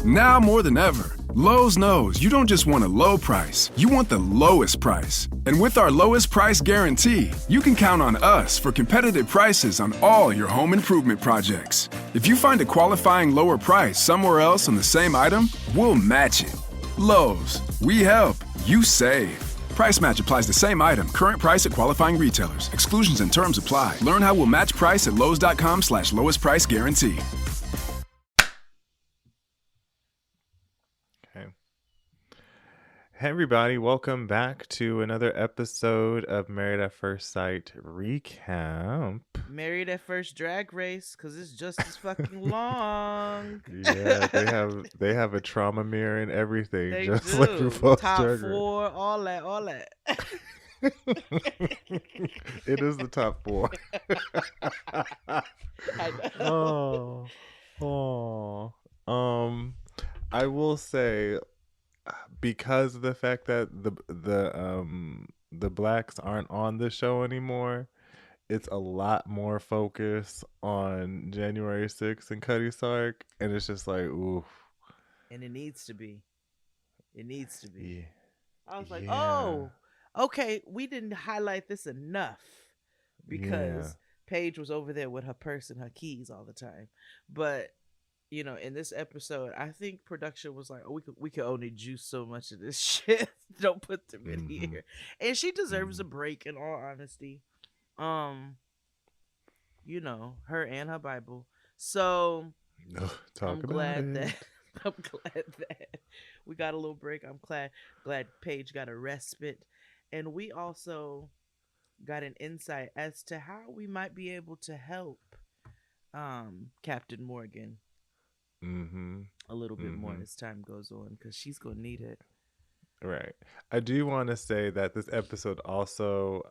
Now more than ever, Lowe's knows you don't just want a low price, you want the lowest price. And with our lowest price guarantee, you can count on us for competitive prices on all your home improvement projects. If you find a qualifying lower price somewhere else on the same item, we'll match it. Lowe's, we help, you save. Price match applies to same item. Current price at qualifying retailers. Exclusions and terms apply. Learn how we'll match price at lowes.com/lowest price guarantee. Hey everybody, welcome back to another episode of Married at First Sight Recap. Married at First Drag Race, because it's just as fucking long. Yeah, they have a trauma mirror and everything. They just do. like RuPaul's Top Drag Race. 4, all that. It is the top 4. I know. I will say, because of the fact that the blacks aren't on the show anymore, it's a lot more focus on January 6th and Cutty Sark, and it's just like, oof. And it needs to be. Yeah. I was like, Yeah. oh, okay, we didn't highlight this enough because Paige was over there with her purse and her keys all the time. But you know, in this episode, I think production was like, oh, we could only juice so much of this shit. Don't put them in here. And she deserves a break, in all honesty. You know, her and her Bible. So I'm glad that we got a little break. I'm glad Paige got a respite. And we also got an insight as to how we might be able to help Captain Morgan. A little bit more as time goes on, because she's gonna need it. Right. I do want to say that this episode also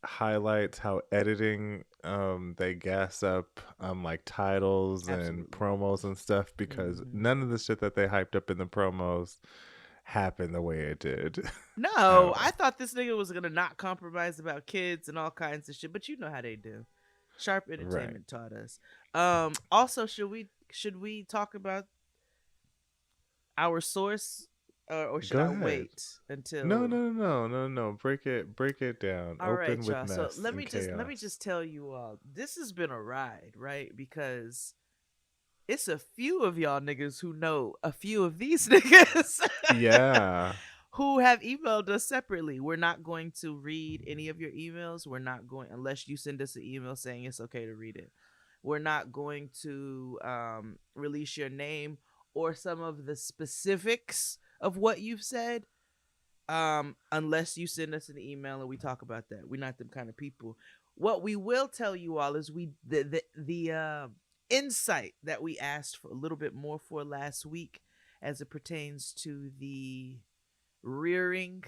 highlights how editing they gas up like titles and promos and stuff, because none of the shit that they hyped up in the promos happened the way it did. No, I thought this nigga was gonna not compromise about kids and all kinds of shit, but you know how they do. Sharp Entertainment taught us. Also, should we talk about our source, or should I wait until? No. Break it down. All right, Open with y'all. mess So let me chaos. just tell you all, this has been a ride, right? Because it's a few of y'all niggas who know a few of these niggas. Yeah. Who have emailed us separately. We're not going to read any of your emails. We're not going, unless you send us an email saying it's okay to read it. We're not going to release your name or some of the specifics of what you've said, unless you send us an email and we talk about that. We're not them kind of people. What we will tell you all is the insight that we asked for a little bit more for last week, as it pertains to the rearing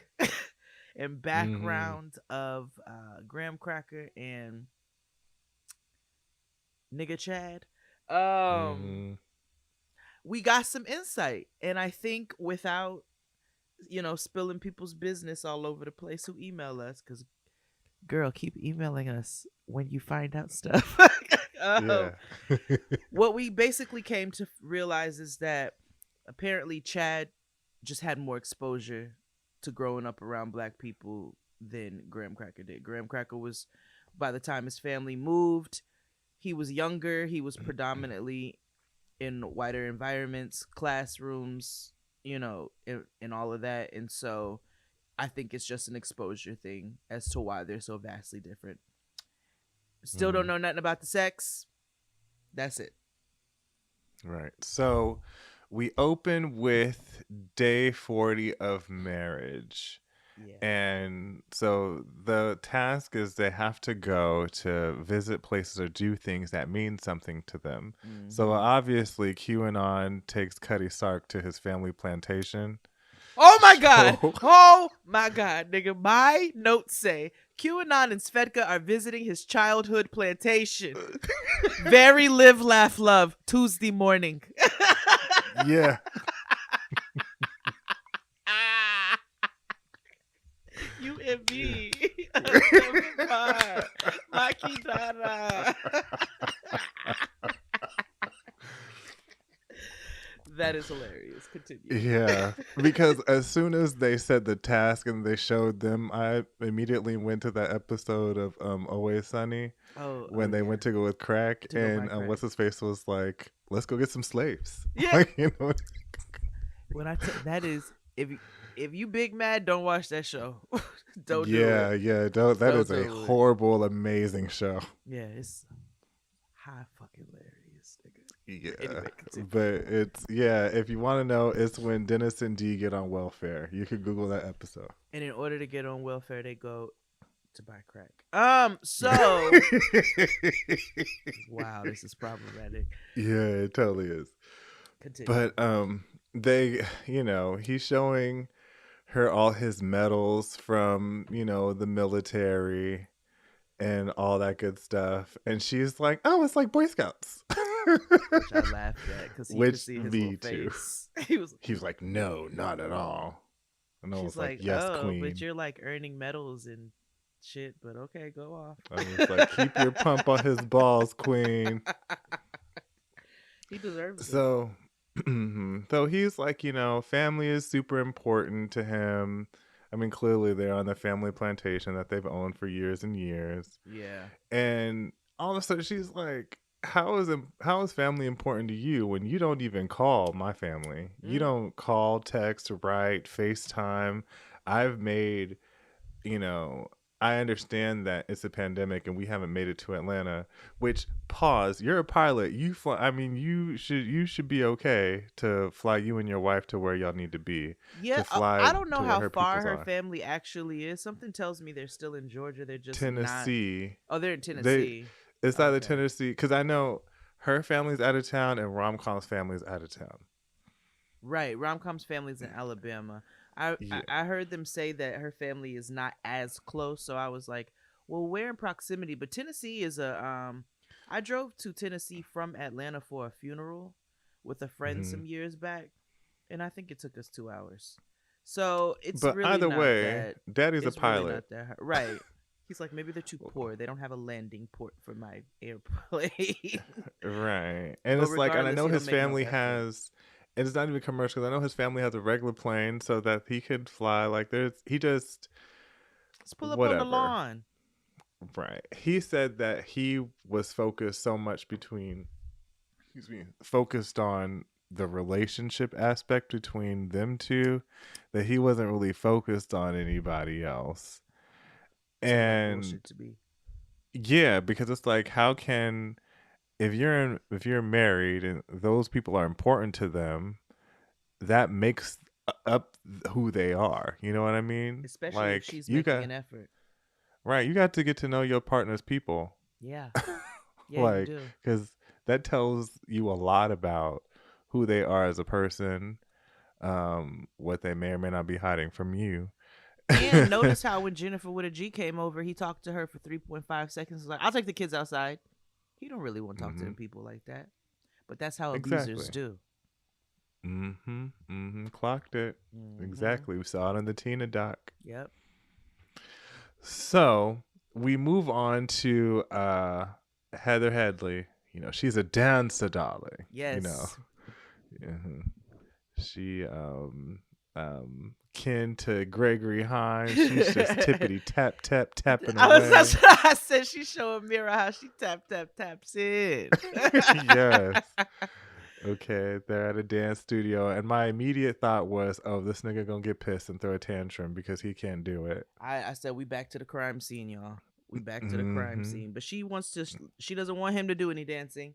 and background of Graham Cracker and nigga Chad. We got some insight, and I think without spilling people's business all over the place who email us, because girl, keep emailing us when you find out stuff. What we basically came to realize is that apparently Chad just had more exposure to growing up around black people than Graham Cracker did. Graham Cracker was, by the time his family moved, he was younger. He was predominantly in whiter environments, classrooms, and all of that. And so I think it's just an exposure thing as to why they're so vastly different. Still don't know nothing about the sex. That's it. Right. So we open with day 40 of marriage. Yeah. And so the task is they have to go to visit places or do things that mean something to them. So obviously QAnon takes Cutty Sark to his family plantation. Oh my God. Oh my God, nigga. My notes say QAnon and Svedka are visiting his childhood plantation. Very live, laugh, love. Tuesday morning. Yeah. You and me. Makidara. That is hilarious. Continue. Yeah, because as soon as they said the task and they showed them, I immediately went to that episode of Always Sunny when they went to go with crack, To go buy and crack. what's his face was like, "Let's go get some slaves." Yeah. Like, you know. When I tell that is if you big mad, don't watch that show. Don't do Yeah, it. yeah. That Don't is a do it. horrible, amazing show. Yeah, it's high fucking hilarious, nigga. Yeah, Anyway, continue. but it's if you want to know, it's when Dennis and Dee get on welfare. You could Google that episode. And in order to get on welfare, they go to buy crack. So wow, this is problematic. Yeah, it totally is. Continue. But they, he's showing her all his medals from, the military and all that good stuff. And she's like, "Oh, it's like Boy Scouts." Which I laughed at because he could see his me little too. face. He was like, "No, not at all." And I She's was like, like, "Yes, oh, queen." but you're like earning medals and shit. But okay, go off. I was like, "Keep your pump on his balls, queen." He deserves it. So, so he's like, family is super important to him. I mean, clearly they're on the family plantation that they've owned for years and years. Yeah. And all of a sudden she's like, how is family important to you when you don't even call my family? You don't call, text, write, FaceTime. I've made, I understand that it's a pandemic and we haven't made it to Atlanta, which pause, you're a pilot. You fly, I mean, you should be okay to fly you and your wife to where y'all need to be. Yeah, to fly I don't know to where how her far peoples her are. family actually is. Something tells me they're still in Georgia. They're just Tennessee. Not... Oh, they're in Tennessee. It's either Tennessee, because I know her family's out of town and Romcom's family's out of town. Right, Romcom's family's in Alabama. I heard them say that her family is not as close, so I was like, well, we're in proximity. But Tennessee is I drove to Tennessee from Atlanta for a funeral with a friend some years back, and I think it took us 2 hours. So it's but really either not way, that, Daddy's a it's really pilot. not that hard. Right. He's like, maybe they're too poor. They don't have a landing port for my airplane. Right. And But it's like, and I regardless, know he don't his make no family effort. has, and it's not even commercial. I know his family has a regular plane so that he could fly. Like, he just, Let's pull up whatever. on the lawn. Right. He said that he was focused so much focused on the relationship aspect between them two that he wasn't really focused on anybody else. And Bullshit to be. yeah, because it's like, how can, if you're married and those people are important to them, that makes up who they are. You know what I mean? Especially like, if she's making an effort. Right, you got to get to know your partner's people. Yeah. Yeah, Like, you do. because that tells you a lot about who they are as a person, what they may or may not be hiding from you. And notice how when Jennifer with a G came over, he talked to her for 3.5 seconds. Like, I'll take the kids outside. He don't really want to talk to them people like that. But that's how abusers do. Clocked it. Exactly. We saw it on the Tina doc. Yep. So we move on to Heather Headley. She's a dancer, darling. Yes. She kin to Gregory Hines. She's just tippity tap tapping away. That's what I said. She showing Mira how she taps in. Yes. Okay, they're at a dance studio, and my immediate thought was, "Oh, this nigga gonna get pissed and throw a tantrum because he can't do it." I said we back to the crime scene, y'all. We back to the crime scene. But she wants to. She doesn't want him to do any dancing.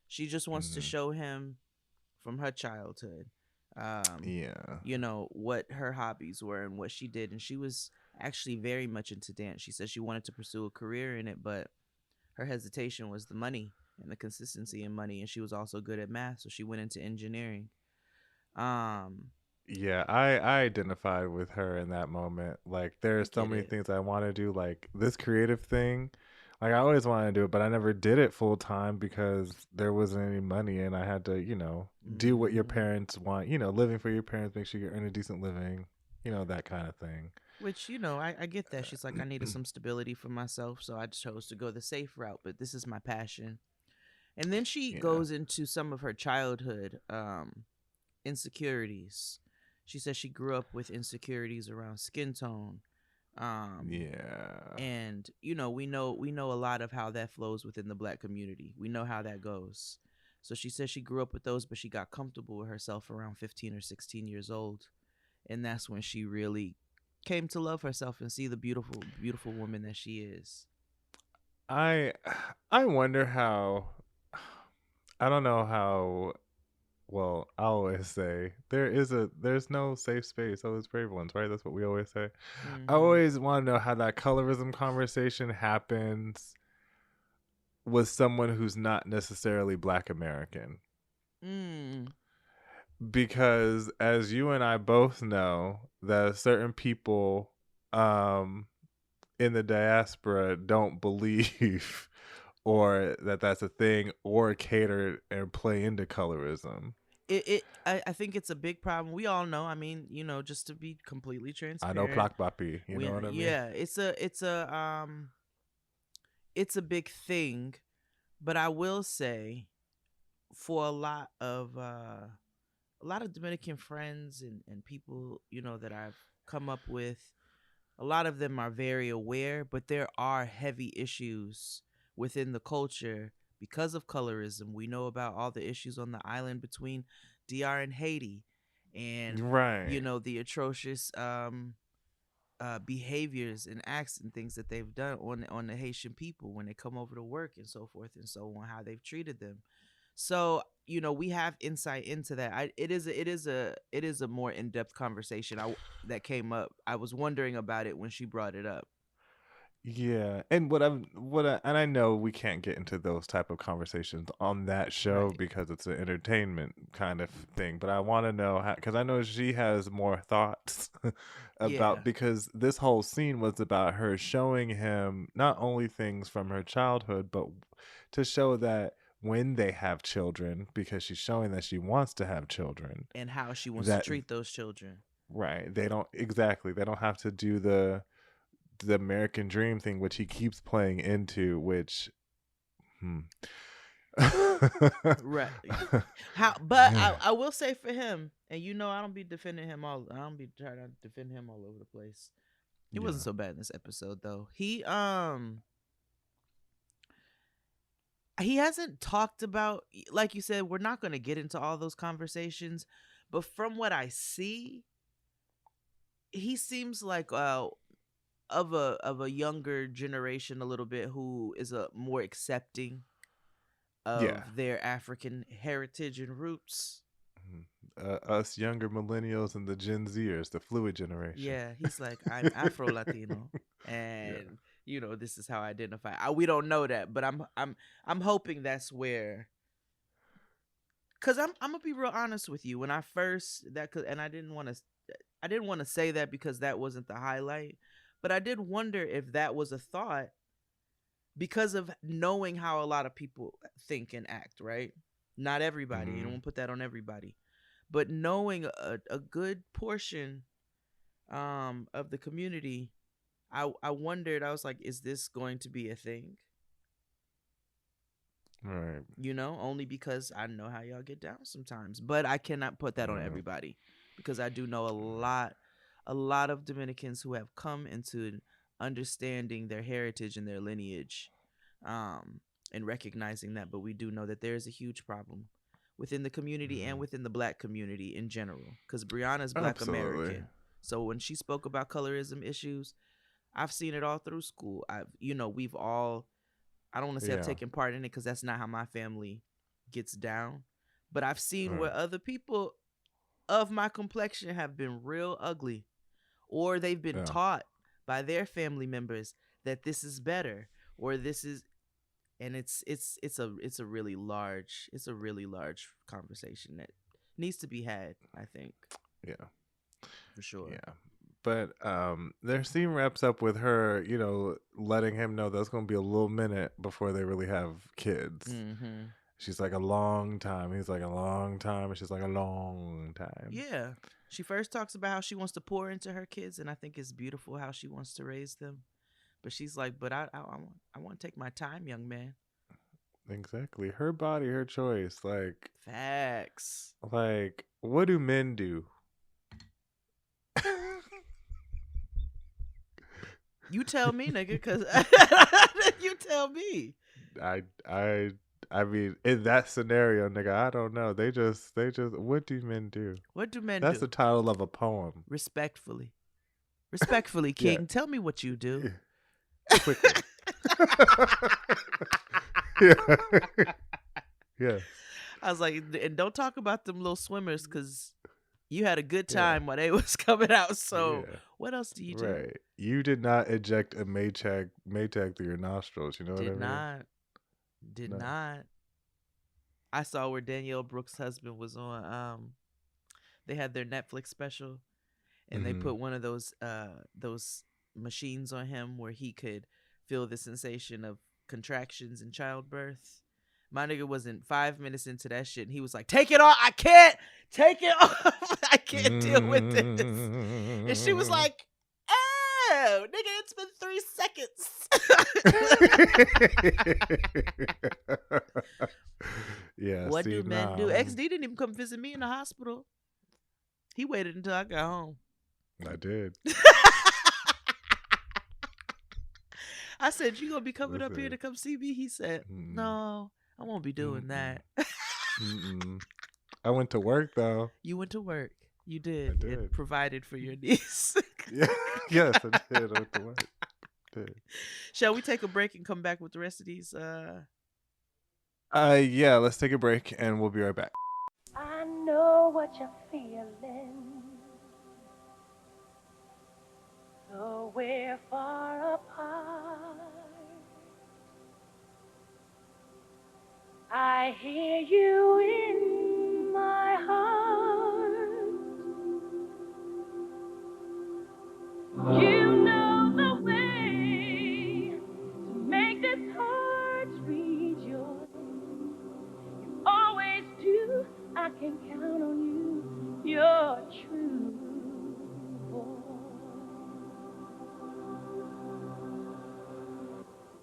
She just wants to show him from her childhood. What her hobbies were and what she did, and she was actually very much into dance. She said she wanted to pursue a career in it, but her hesitation was the money and the consistency in money, and she was also good at math, so she went into engineering. Yeah, I identified with her in that moment. Like, there's so many things I want to do, like this creative thing. Like, I always wanted to do it, but I never did it full time because there wasn't any money, and I had to, do what your parents want. Living for your parents, make sure you earn a decent living, that kind of thing. Which, I get that. She's like, I needed some stability for myself, so I chose to go the safe route, but this is my passion. And then she goes into some of her childhood insecurities. She says she grew up with insecurities around skin tone. Yeah. And we know a lot of how that flows within the Black community. We know how that goes. So she says she grew up with those, but she got comfortable with herself around 15 or 16 years old, and that's when she really came to love herself and see the beautiful, beautiful woman that she is. I I wonder how. I don't know how. Well, I always say there's no safe space. Always brave ones, right? That's what we always say. I Mm-hmm. always want to know how that colorism conversation happens with someone who's not necessarily Black American. Mm. Because as you and I both know, that certain people in the diaspora don't believe or that's a thing or cater and play into colorism. I think it's a big problem. We all know. I mean, just to be completely I know transparent, Plak Papi, you we know what I mean? yeah, it's a big thing. But I will say, for a lot of Dominican friends and people that I've come up with, a lot of them are very aware, but there are heavy issues within the culture because of colorism. We know about all the issues on the island between DR and Haiti, and Right. the atrocious behaviors and acts and things that they've done on the Haitian people when they come over to work and so forth and so on, how they've treated them. So we have insight into that. It is a more in depth conversation that came up. I was wondering about it when she brought it up. Yeah, and and I know we can't get into those type of conversations on that show Right. because it's an entertainment kind of thing. But I want to know how, because I know she has more thoughts Yeah. about, because this whole scene was about her showing him not only things from her childhood, but to show that when they have children, because she's showing that she wants to have children, And how she wants to that treat those children. right, they don't have to do the American dream thing, which he keeps playing into, which hmm. Right. But I will say for him, and I don't be defending him I don't be trying to defend him all over the place. He wasn't Yeah. so bad in this episode though. He hasn't talked about, like you said, we're not going to get into all those conversations, but from what I see, he seems like of a younger generation a little bit, who is a more accepting Yeah. of their African heritage and roots. Mhm. Us younger millennials and the Gen Zers, the fluid generation. Yeah, he's like, I'm Afro Latino, Yeah. and this is how I identify. We don't know that, but I'm hoping that's where. Cause I'm gonna be real honest with you. When I first and I didn't want to say that because that wasn't the highlight, but I did wonder if that was a thought because of knowing how a lot of people think and act. Right? Not everybody. You don't Mhm. want to put that on everybody, but knowing a good portion of the community, I wondered. I was like, is this going to be a thing? Right. Only because I know how y'all get down sometimes. But I cannot put that on Yeah. everybody, because I do know a lot of Dominicans who have come into understanding their heritage and their lineage, and recognizing that. But we do know that there is a huge problem within the community and Mhm. within the Black community in general, because Brianna's Black Absolutely. American. So when she spoke about colorism issues, I've seen it all through school. We've all, I don't want to say I've Yeah. taken part in it, because that's not how my family gets down. But I've seen Right. where other people of my complexion have been real ugly, or they've been Yeah. taught by their family members that this is better, or this is, and it's a really large conversation that needs to be had, I think, Yeah. for sure. Yeah. But their scene wraps up with her, letting him know that's going to be a little minute before they really have kids. Mm-hmm. She's like, a long time. He's like, a long time. And she's like, a long time. Yeah. She first talks about how she wants to pour into her kids, and I think it's beautiful how she wants to raise them. But she's like, but I want to take my time, young man. Exactly. Her body, her choice. Facts. Like, what do men do? You tell me, nigga, because you tell me. I mean, in that scenario, nigga, I don't know. They just. What do men do? What do men That's do? the title of a poem. Respectfully, Yeah. King. Tell me what you do. Quickly. Yeah. Yes. I was like, and don't talk about them little swimmers because you had a good time while they was coming out. So Yeah. what else do you do? Right. You did not eject a Maytag through your nostrils. You know what I mean? Did No. not. I saw where Danielle Brooks' husband was on. They had their Netflix special, and they put one of those machines on him where he could feel the sensation of contractions in childbirth. My nigga wasn't 5 minutes into that shit, and he was like, "Take it off! I can't take it off! I can't deal with this." And she was like, "Oh, nigga, it's been 3 seconds." Yeah. What do men do? XD didn't even come visit me in the hospital. He waited until I got home. I did. I said, "You gonna be coming up here Listen. to come see me?" He said, "No, I won't be doing that." I went to work though. You went to work. You did. I did. It provided for your niece. Yeah. Yes, I did. I went to work. Did. Shall we take a break and come back with the rest of these? Yeah. Let's take a break and we'll be right back. I know what you're feeling. Though we're far apart, I hear you in my heart. You know the way to make this heart rejoice. You always do. I can count on you. You're true, boy.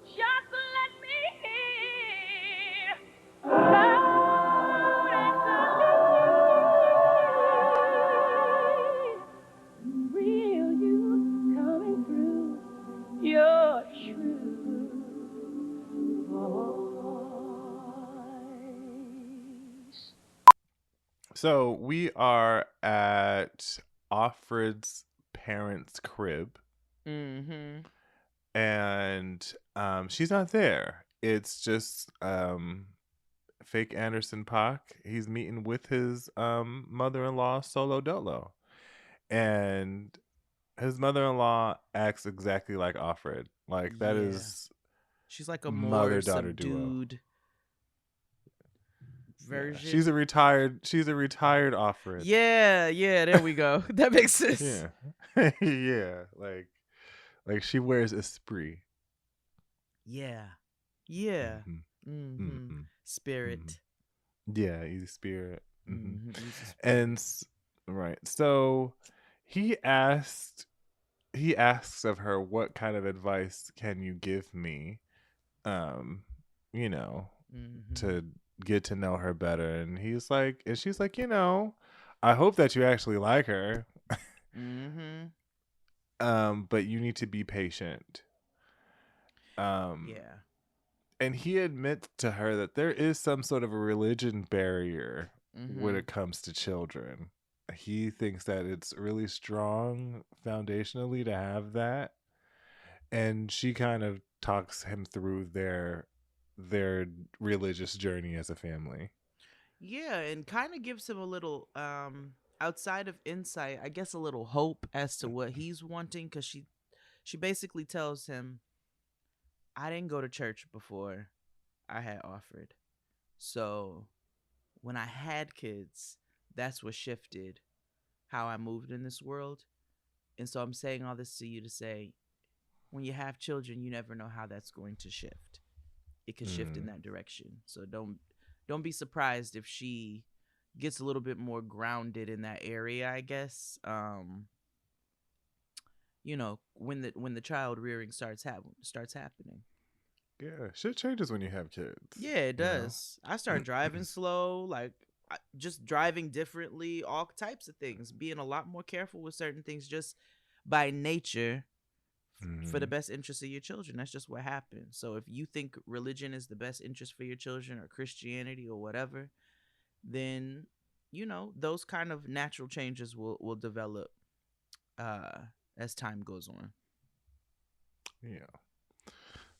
Just let me hear loud and clear. Real you coming through. You're true, voice. So we are at Offred's parents' crib. Mm-hmm. And she's not there. It's just fake Anderson .Paak. He's meeting with his mother-in-law Solo Dolo, and his mother-in-law acts exactly like Offred. Like that is She's like a more mother-daughter duo. subdued version. Yeah. She's a retired Offred. Yeah, there we go. That makes sense. Yeah. Yeah, like she wears Esprit. Yeah. Mhm. Mm-hmm. Mhm. Spirit. Yeah, he's a spirit. Mm-hmm. He's a spirit. And right. So he asks of her, what kind of advice can you give me? To get to know her better. And she's like, I hope that you actually like her. But you need to be patient. Yeah. And he admits to her that there is some sort of a religion barrier Mm-hmm. when it comes to children. He thinks that it's really strong foundationally to have that. And she kind of talks him through their religious journey as a family. Yeah, and kind of gives him a little outside of insight, I guess a little hope as to what he's wanting, because she basically tells him, I didn't go to church before I had Offred. So when I had kids, that's what shifted how I moved in this world. And so I'm saying all this to you to say, when you have children, you never know how that's going to shift. It could shift in that direction. So don't be surprised if she gets a little bit more grounded in that area, I guess. When the child rearing starts happening. Yeah, shit changes when you have kids. Yeah, it does. I start driving slow. Like, just driving differently, all types of things, being a lot more careful with certain things just by nature for the best interest of your children. That's just what happens. So if you think religion is the best interest for your children, or Christianity or whatever, then those kind of natural changes will develop as time goes on. Yeah.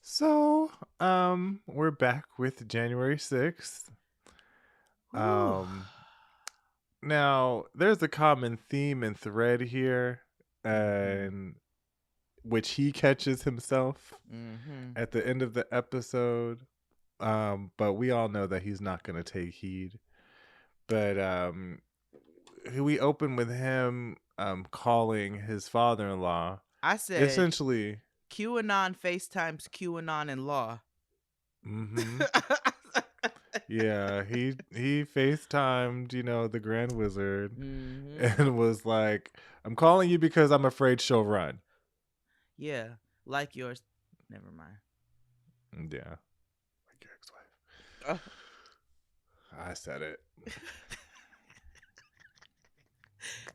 So we're back with January 6th. Now there's a common theme and thread here, and which he catches himself at the end of the episode. But we all know that he's not going to take heed. But we open with him calling his father-in-law. I said, essentially, QAnon FaceTimes QAnon in law. Yeah, he FaceTimed, the Grand Wizard, and was like, "I'm calling you because I'm afraid she'll run." Yeah, like yours. Never mind. Yeah, like your ex-wife. I said it.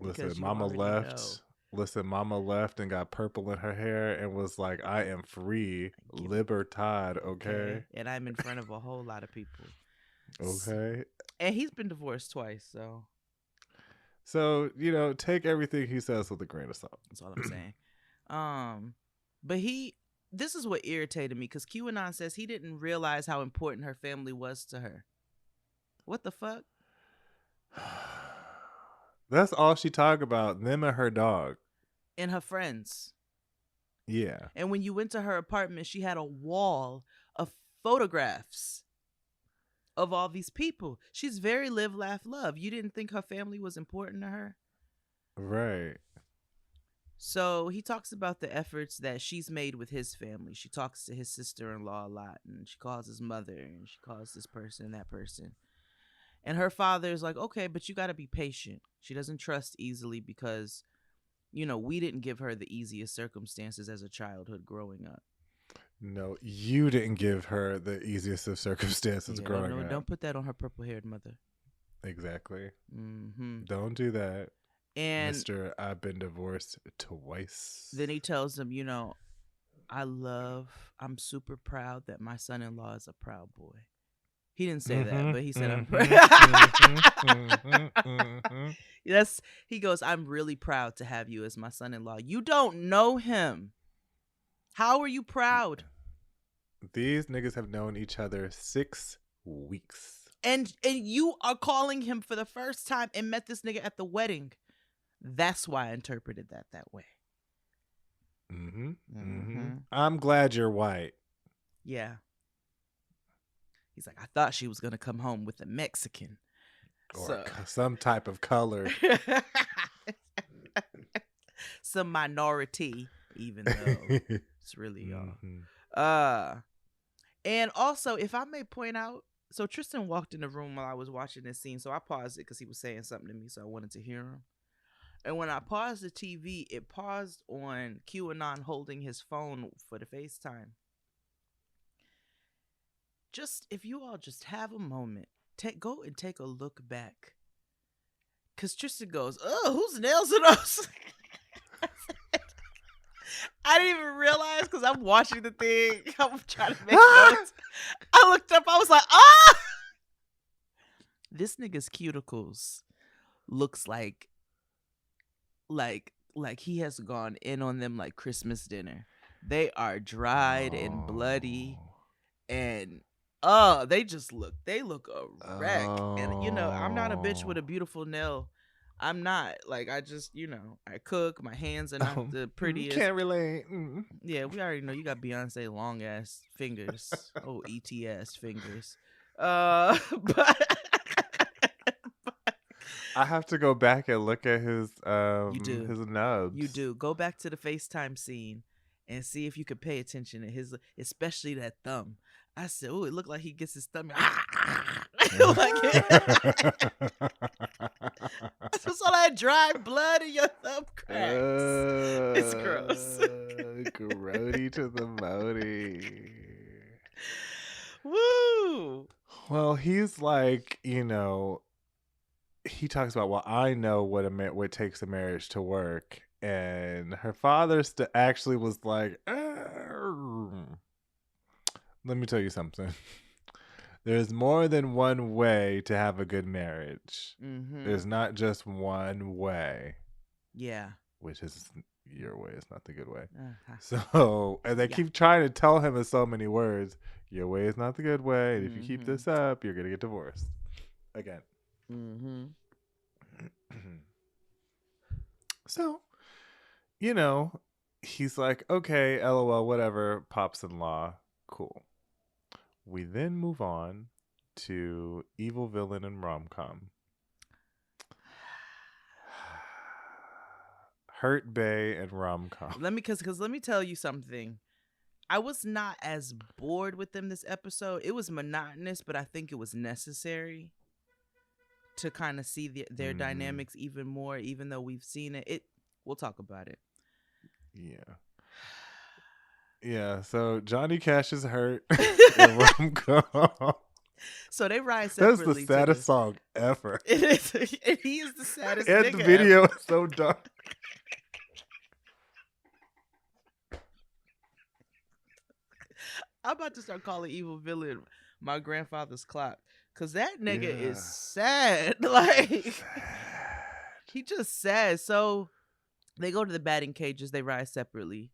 Listen, Mama left. Listen, Mama left and got purple in her hair and was like, "I am free, libertad, okay?" And I'm in front of a whole lot of people. Okay. And he's been divorced twice, so. So, take everything he says with a grain of salt. That's all I'm saying. But this is what irritated me, because QAnon says he didn't realize how important her family was to her. What the fuck? That's all she talked about, them and her dog. And her friends. Yeah. And when you went to her apartment, she had a wall of photographs of all these people. She's very live, laugh, love. You didn't think her family was important to her? Right. So he talks about the efforts that she's made with his family. She talks to his sister-in-law a lot, and she calls his mother, and she calls this person and that person. And her father is like, okay, but you got to be patient. She doesn't trust easily because, we didn't give her the easiest circumstances as a childhood growing up. No, you didn't give her the easiest of circumstances growing up. Don't put that on her purple-haired mother. Exactly. Don't do that. And Mr. I've been divorced twice. Then he tells him, I'm super proud that my son-in-law is a proud boy. He didn't say that, but he said, I'm proud. Yes, he goes, I'm really proud to have you as my son-in-law. You don't know him. How are you proud? These niggas have known each other 6 weeks. And you are calling him for the first time and met this nigga at the wedding. That's why I interpreted that way. I'm glad you're white. Yeah. He's like, I thought she was going to come home with a Mexican. Or some type of color. Some minority, even though it's really y'all. And also, if I may point out, so Tristan walked in the room while I was watching this scene, so I paused it because he was saying something to me, so I wanted to hear him. And when I paused the TV, it paused on QAnon holding his phone for the FaceTime. Just, if you all just have a moment, go and take a look back. Because Tristan goes, oh, whose nails are those? I didn't even realize because I'm watching the thing. I'm trying to make notes. I looked up. I was like, ah! This nigga's cuticles looks like he has gone in on them like Christmas dinner. They are dried and bloody, and they look a wreck. And I'm not a bitch with a beautiful nail. I'm not. Like, I just, I cook. My hands are not the prettiest. Can't relate. Yeah, we already know you got Beyonce long ass fingers. Oh, ETS fingers. But I have to go back and look at his his nubs. You do. Go back to the FaceTime scene and see if you could pay attention to his, especially that thumb. I said, oh, it looked like he gets his thumb. That's all that dry blood in your thumb cracks. It's gross. Grody to the Modi. Woo! Well, he's like, he talks about, well, I know what what takes a marriage to work, and her father actually was like, let me tell you something. There's more than one way to have a good marriage. Mm-hmm. There's not just one way. Yeah. Which is your way. It's not the good way. Uh-huh. So, and they keep trying to tell him in so many words, your way is not the good way. And if you keep this up, you're going to get divorced. Again. Mm-hmm. So, you know, he's like, okay, LOL, whatever, pops-in-law, cool. We then move on to Evil Villain and Rom-Com. Hurt Bae and Rom-Com. Let me tell you something. I was not as bored with them this episode. It was monotonous, but I think it was necessary to kind of see their dynamics even more, even though we've seen it. We'll talk about it. Yeah. Yeah, so Johnny Cash is hurt in Rom-Com. So they ride separately. That's the saddest song ever. It is. And he is the saddest and nigga the video ever. is so dark. I'm about to start calling Evil Villain my grandfather's clock. Because that nigga is sad. Like, he just sad. So they go to the batting cages. They ride separately.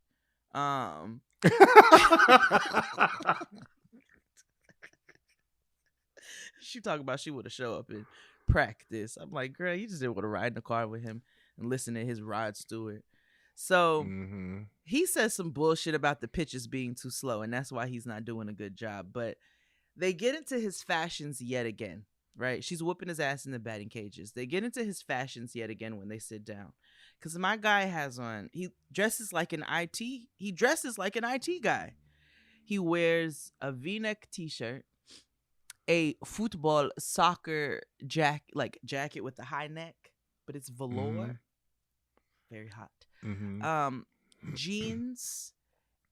She talking about she would have showed up and practice. I'm like, girl, you just didn't want to ride in the car with him and listen to his Rod Stewart. So he says some bullshit about the pitches being too slow, and that's why he's not doing a good job. But they get into his fashions yet again, right? She's whooping his ass in the batting cages. They get into his fashions yet again when they sit down. Because my guy he dresses like an IT. He dresses like an IT guy. He wears a V-neck t-shirt, a football soccer jacket with a high neck, but it's velour. Very hot. Jeans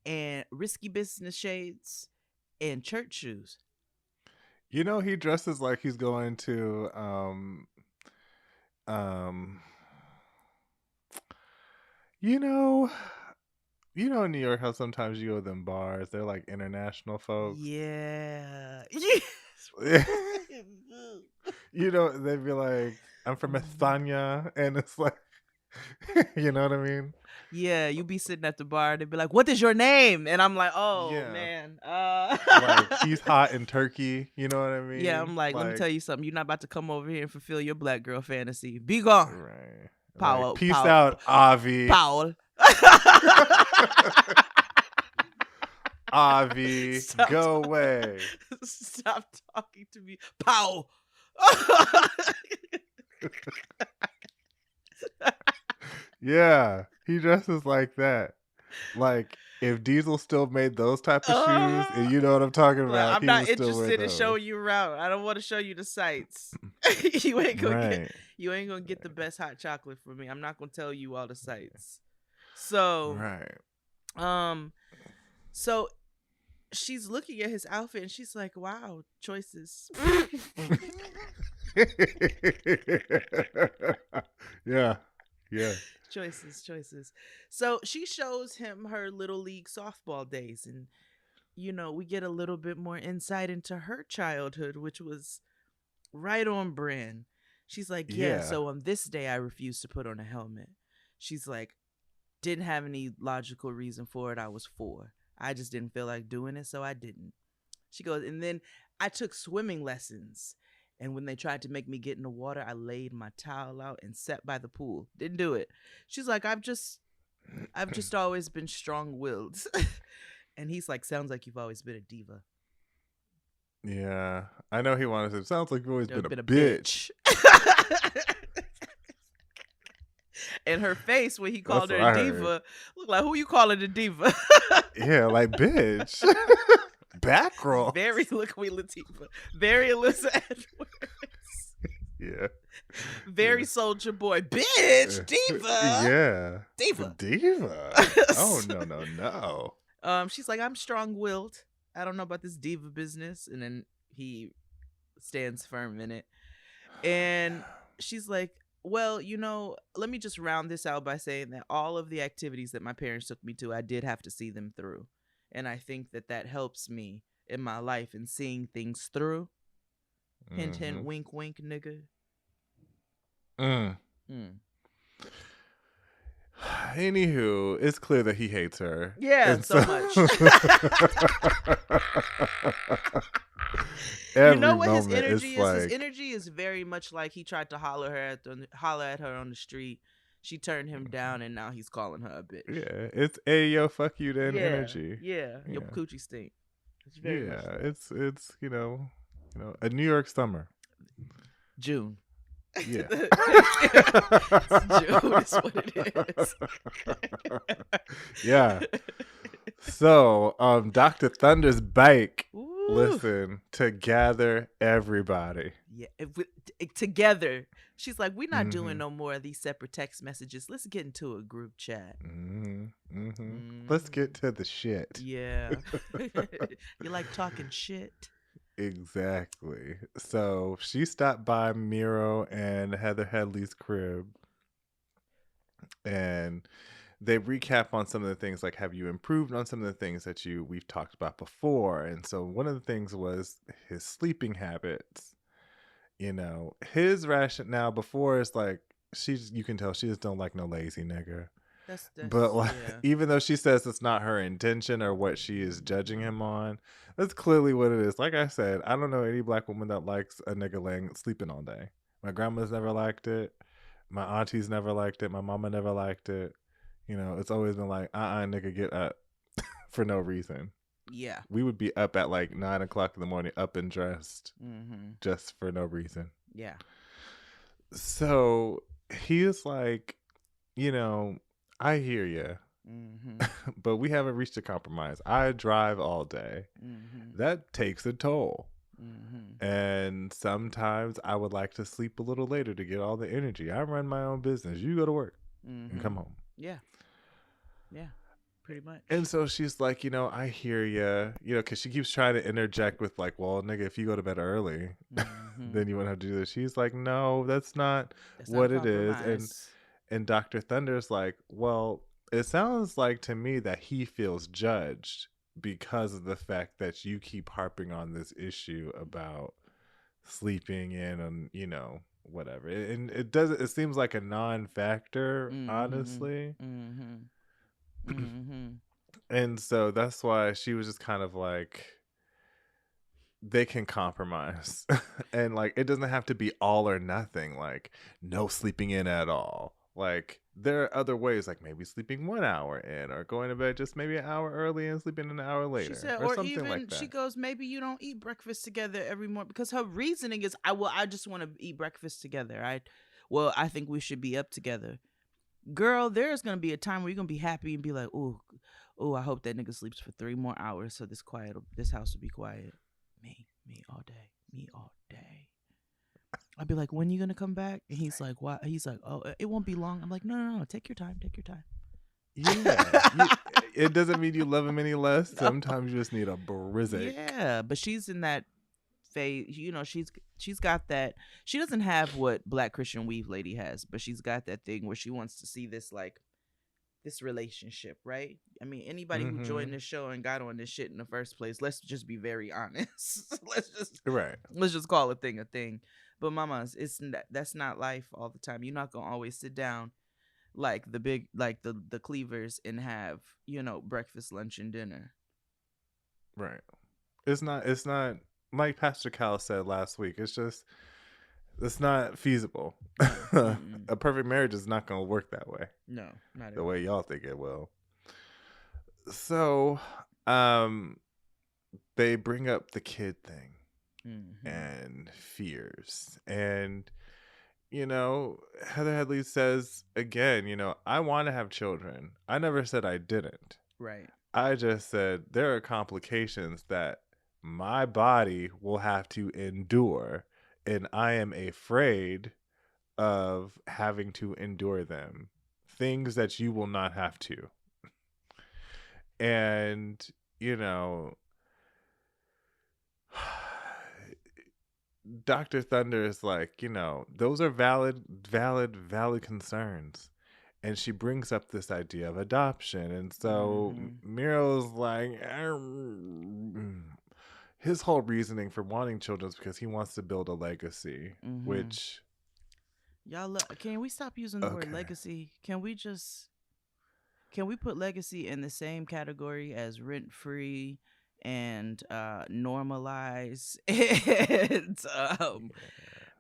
and risky business shades and church shoes. You know, he dresses like he's going to you know in New York how sometimes you go to them bars, they're like international folks. Yeah. You know, they'd be like, I'm from España, and it's like, you know what I mean? Yeah, you be sitting at the bar, they'd be like, what is your name? And I'm like, oh, man. Like, he's hot in Turkey, you know what I mean? Yeah, I'm like, let me tell you something. You're not about to come over here and fulfill your black girl fantasy. Be gone. Right. Powell. Like, peace out, Avi. Powell. Avi, go away. Stop talking to me. Powell. Yeah, he dresses like that. Like, if Diesel still made those type of shoes, and you know what I'm talking about, I'm not interested in showing you around. I don't want to show you the sights. You ain't gonna get the best hot chocolate from me. I'm not gonna tell you all the sights. So so she's looking at his outfit and she's like, wow, choices. Yeah. Choices. So she shows him her little league softball days, and you know, we get a little bit more insight into her childhood, which was right on brand. She's like, yeah, so on this day I refused to put on a helmet. She's like, didn't have any logical reason for it. I was 4. I just didn't feel like doing it, so I didn't. She goes, and then I took swimming lessons. And when they tried to make me get in the water, I laid my towel out and sat by the pool. Didn't do it. She's like, I've just always been strong-willed. And he's like, sounds like you've always been a diva. Yeah. I know he wanted to. Sounds like you've always been a bitch. And her face when he called her a diva looked like, who you calling a diva? Yeah, like, bitch. Back roll. Very Queen Latifah. Very Alyssa Edwards. Yeah. Very Soldier Boy. Bitch. Diva. Yeah. Diva. Oh, no. She's like, I'm strong-willed. I don't know about this diva business. And then he stands firm in it. And she's like, well, let me just round this out by saying that all of the activities that my parents took me to, I did have to see them through. And I think that helps me in my life in seeing things through. Hint, hint, wink, wink, nigga. Anywho, it's clear that he hates her. Yeah, and so much. You know what his energy is? His energy is very much like he tried to holler at her on the street. She turned him down, and now he's calling her a bitch. Yeah, it's a yo fuck you then energy. Yeah, your coochie stink. It's very much so. It's a New York summer. June. Yeah. June is what it is. Yeah. So, Dr. Thunder's bike. Ooh. Listen, to gather everybody. Yeah, together. She's like, we're not doing no more of these separate text messages. Let's get into a group chat. Let's get to the shit. Yeah. You like talking shit? Exactly. So she stopped by Miro and Heather Headley's crib, and they recap on some of the things, like, have you improved on some of the things that we've talked about before? And so one of the things was his sleeping habits. His rationale before is like, you can tell she just don't like no lazy nigga. But like, even though she says it's not her intention or what she is judging him on, that's clearly what it is. Like I said, I don't know any black woman that likes a nigga sleeping all day. My grandma's never liked it. My aunties never liked it. My mama never liked it. It's always been like, nigga, get up for no reason. Yeah. We would be up at like 9 o'clock in the morning, up and dressed, just for no reason. Yeah. So he's like, I hear you, but we haven't reached a compromise. I drive all day. That takes a toll. And sometimes I would like to sleep a little later to get all the energy. I run my own business. You go to work and come home. Yeah. Yeah. Pretty much. And so she's like, I hear you, because she keeps trying to interject with like, well, nigga, if you go to bed early, then you won't have to do this. She's like, no, that's not what it is. And Dr. Thunder's like, well, it sounds like to me that he feels judged because of the fact that you keep harping on this issue about sleeping in and, whatever. And it seems like a non-factor, honestly. And so that's why she was just kind of like, they can compromise. And like, it doesn't have to be all or nothing, like no sleeping in at all. Like, there are other ways, like maybe sleeping 1 hour in, or going to bed just maybe an hour early and sleeping an hour later. She said, or something even like that. She goes, maybe you don't eat breakfast together every morning, because her reasoning is, I just want to eat breakfast together. I think we should be up together. Girl, there's gonna be a time where you're gonna be happy and be like, oh, I hope that nigga sleeps for 3 more hours so this house will be quiet. Me all day. I'd be like, when you gonna come back? And he's like, why? He's like, oh, it won't be long. I'm like, no, take your time. Yeah. It doesn't mean you love him any less. Sometimes you just need a brizik. Yeah, but she's in that phase. She's got that. She doesn't have what Black Christian Weave lady has, but she's got that thing where she wants to see this relationship, right? I mean, anybody who joined this show and got on this shit in the first place, let's just be very honest. Let's just call a thing a thing. But mamas, that's not life all the time. You're not gonna always sit down like the Cleavers and have, breakfast, lunch, and dinner. Right. It's not like Pastor Cal said last week. It's not feasible. A perfect marriage is not going to work that way. No, not the way y'all think it will. So, they bring up the kid thing and fears. And, Heather Headley says, again, I want to have children. I never said I didn't. Right. I just said there are complications that my body will have to endure, and I am afraid of having to endure them. Things that you will not have to. And, Dr. Thunder is like, those are valid concerns. And she brings up this idea of adoption. And so Miro's like, his whole reasoning for wanting children is because he wants to build a legacy, which. Y'all, can we stop using the word legacy? Can we put legacy in the same category as rent free and normalize and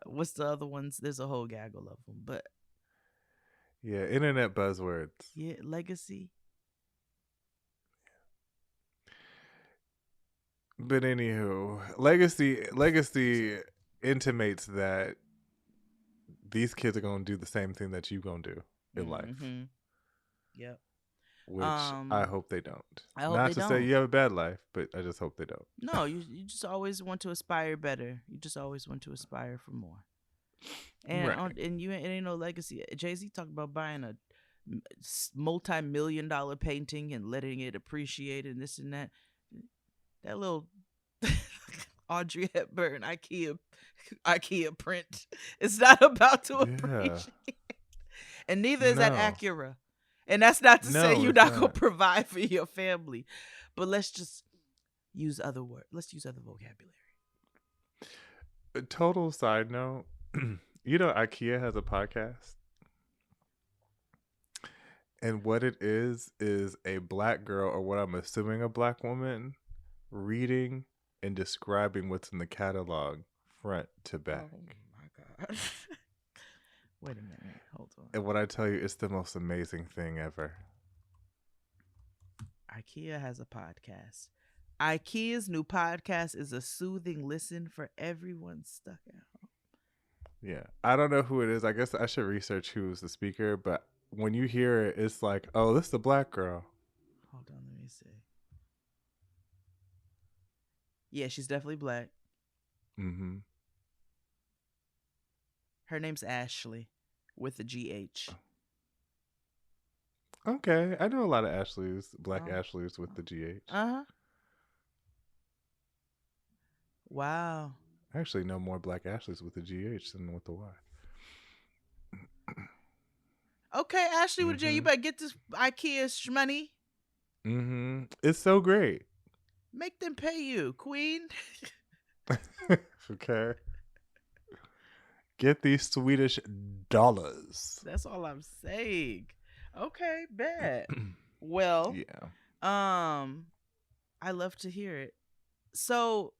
what's the other ones? There's a whole gaggle of them, but yeah, internet buzzwords. Yeah, legacy. But anywho, legacy intimates that these kids are gonna do the same thing that you gonna do in life. Yep. Which I hope they don't. I hope Not they to don't. say you have a bad life, but I just hope they don't. No, you just always want to aspire better. You just always want to aspire for more. And Right. And it ain't no legacy. Jay-Z talked about buying a multi-million-dollar painting and letting it appreciate and this and that. That little Audrey Hepburn IKEA print. It's not about to appreciate. And neither is that Acura. And that's not to say you're not going to provide for your family. But let's just use other words. Let's use other vocabulary. A total side note, IKEA has a podcast. And what it is a black girl, or what I'm assuming a black woman, reading and describing what's in the catalog front to back. Oh my God. Wait a minute. Hold on. And what I tell you, it's the most amazing thing ever. IKEA has a podcast. IKEA's new podcast is a soothing listen for everyone stuck at home. Yeah. I don't know who it is. I guess I should research who's the speaker, but when you hear it, it's like, oh, this is a black girl. Hold on, let me see. Yeah, she's definitely black. Mm-hmm. Her name's Ashley with a GH. Okay. I know a lot of Ashleys, black Ashleys with the GH. Uh-huh. Wow. I actually know more black Ashleys with the GH than with the Y. Okay, Ashley with a J, you better get this IKEA shmoney. Mm-hmm. It's so great. Make them pay you, queen. Okay. Get these Swedish dollars. That's all I'm saying. Okay, bet. Well, yeah. I love to hear it. So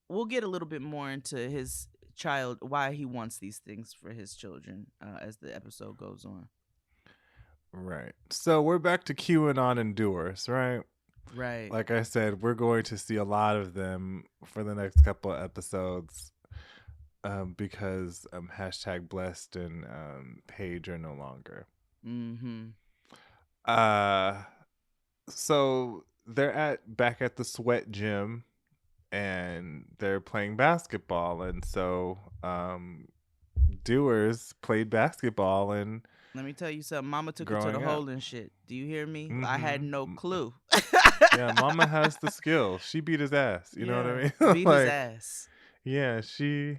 we'll get a little bit more into his child, why he wants these things for his children as the episode goes on. Right. So we're back to QAnon endures, right? Right. Like I said, we're going to see a lot of them for the next couple of episodes because #blessed and Paige are no longer. Mm-hmm. So they're back at the sweat gym and they're playing basketball, and so Doers played basketball, and let me tell you something. Mama took her to the hole and shit. Do you hear me? Mm-hmm. I had no clue. Yeah, Mama has the skill. She beat his ass. You know what I mean? Beat his ass. Yeah, she,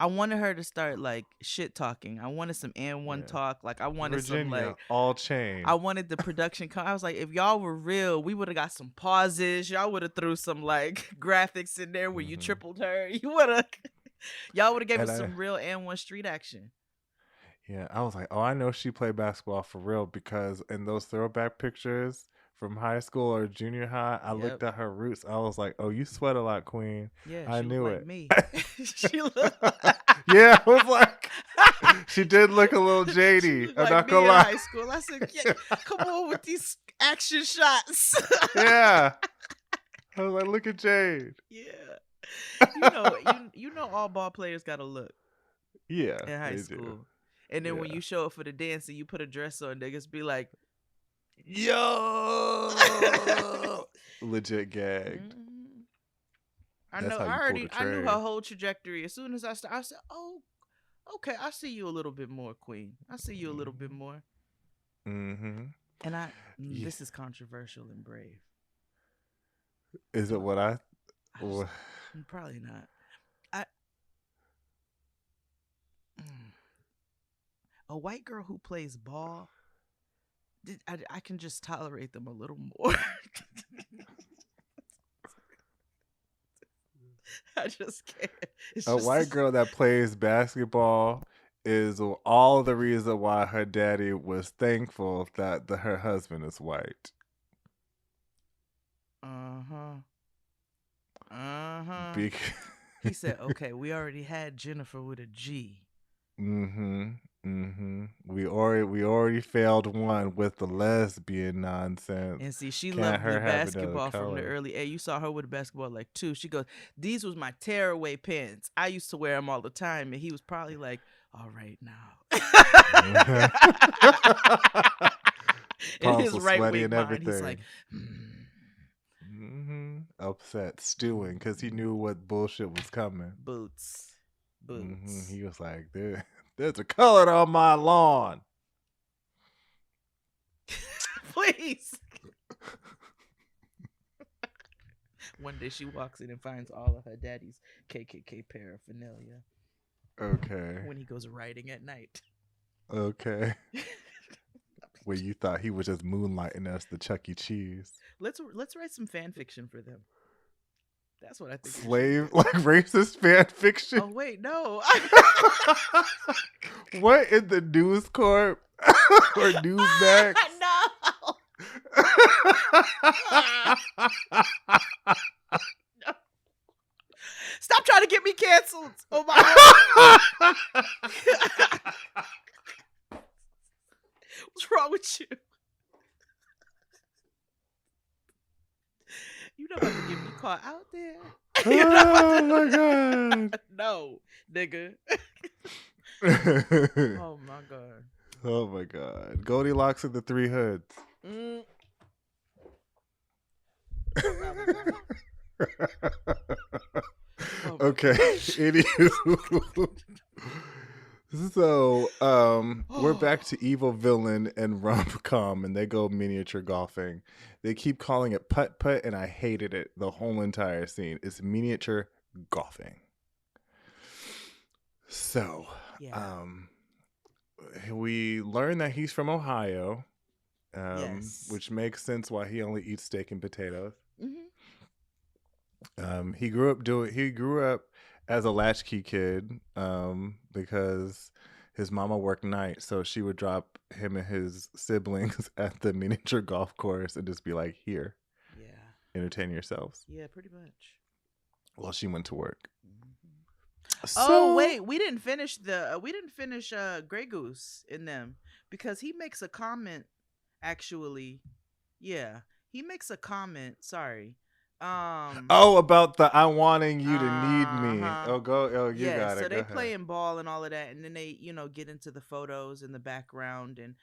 I wanted her to start like shit talking. I wanted some N1 talk. Like I wanted Virginia, some like all chain. I wanted the production. I was like, if y'all were real, we would have got some pauses. Y'all would have threw some like graphics in there where you tripled her. You would have. Y'all would have gave us some real N1 street action. Yeah, I was like, oh, I know she played basketball for real, because in those throwback pictures from high school or junior high, I looked at her roots. I was like, oh, you sweat a lot, queen. Yeah, I knew looked it. like me. She looked. Yeah, I was like, she did look a little jady. I'm like not me gonna in lie. high school. I said, yeah, come on with these action shots. Yeah, I was like, look at Jade. Yeah, you know, all ball players got to look. Yeah, in high school. Do. And then when you show up for the dance and you put a dress on, niggas be like, yo, legit gagged. Mm-hmm. I know. I knew her whole trajectory. As soon as I started, I said, oh, okay, I see you a little bit more, queen. I see you a little bit more. Mm-hmm. And this is controversial and brave. Is it what I? Probably not. a white girl who plays ball, I can just tolerate them a little more. I just can't. It's A just white girl that plays basketball is all the reason why her daddy was thankful that her husband is white. Because He said, "Okay, we already had Jennifer with a G." We already failed one with the lesbian nonsense. And see, she Can't loved her the have another basketball from the color? early age. You saw her with the basketball like 2. She goes, "These was my tearaway pants. I used to wear them all the time." And he was probably like, "All right now." In Palms his was right sweaty wing and mind, he's everything. like, Upset, stewing, because he knew what bullshit was coming. boots. He was like, there's a color on my lawn. Please. One day she walks in and finds all of her daddy's KKK paraphernalia Okay. when he goes riding at night. Okay. Where you thought he was just moonlighting as the Chuck E. Cheese. Let's write some fan fiction for them. That's what I think. Slave, like racist fan fiction. Oh wait, no. What in the News Corp or Newsmax? No. Stop trying to get me canceled. Oh my God. What's wrong with you? You don't have to get me caught out there. Oh my God. No, nigga. Oh my God. Oh my God. Goldilocks and the Three Hoods. Mm. Okay. Anywho. So, we're back to Evil Villain and Rom-Com, and they go miniature golfing. They keep calling it putt-putt, and I hated it the whole entire scene. It's miniature golfing. So, Yeah. we learn that he's from Ohio, Yes. which makes sense why he only eats steak and potatoes. Mm-hmm. He grew up as a latchkey kid, because his mama worked night, so she would drop him and his siblings at the miniature golf course and just be like, "Here, Yeah. entertain yourselves," Yeah, pretty much. while she went to work. Oh wait, we didn't finish Grey Goose in them, because he makes a comment. Actually, yeah, he makes a comment. Sorry. Oh, about the "I wanting you to need me." Uh-huh. You Yeah, got it. so Go they ahead. playing ball and all of that, and then they, get into the photos in the background, and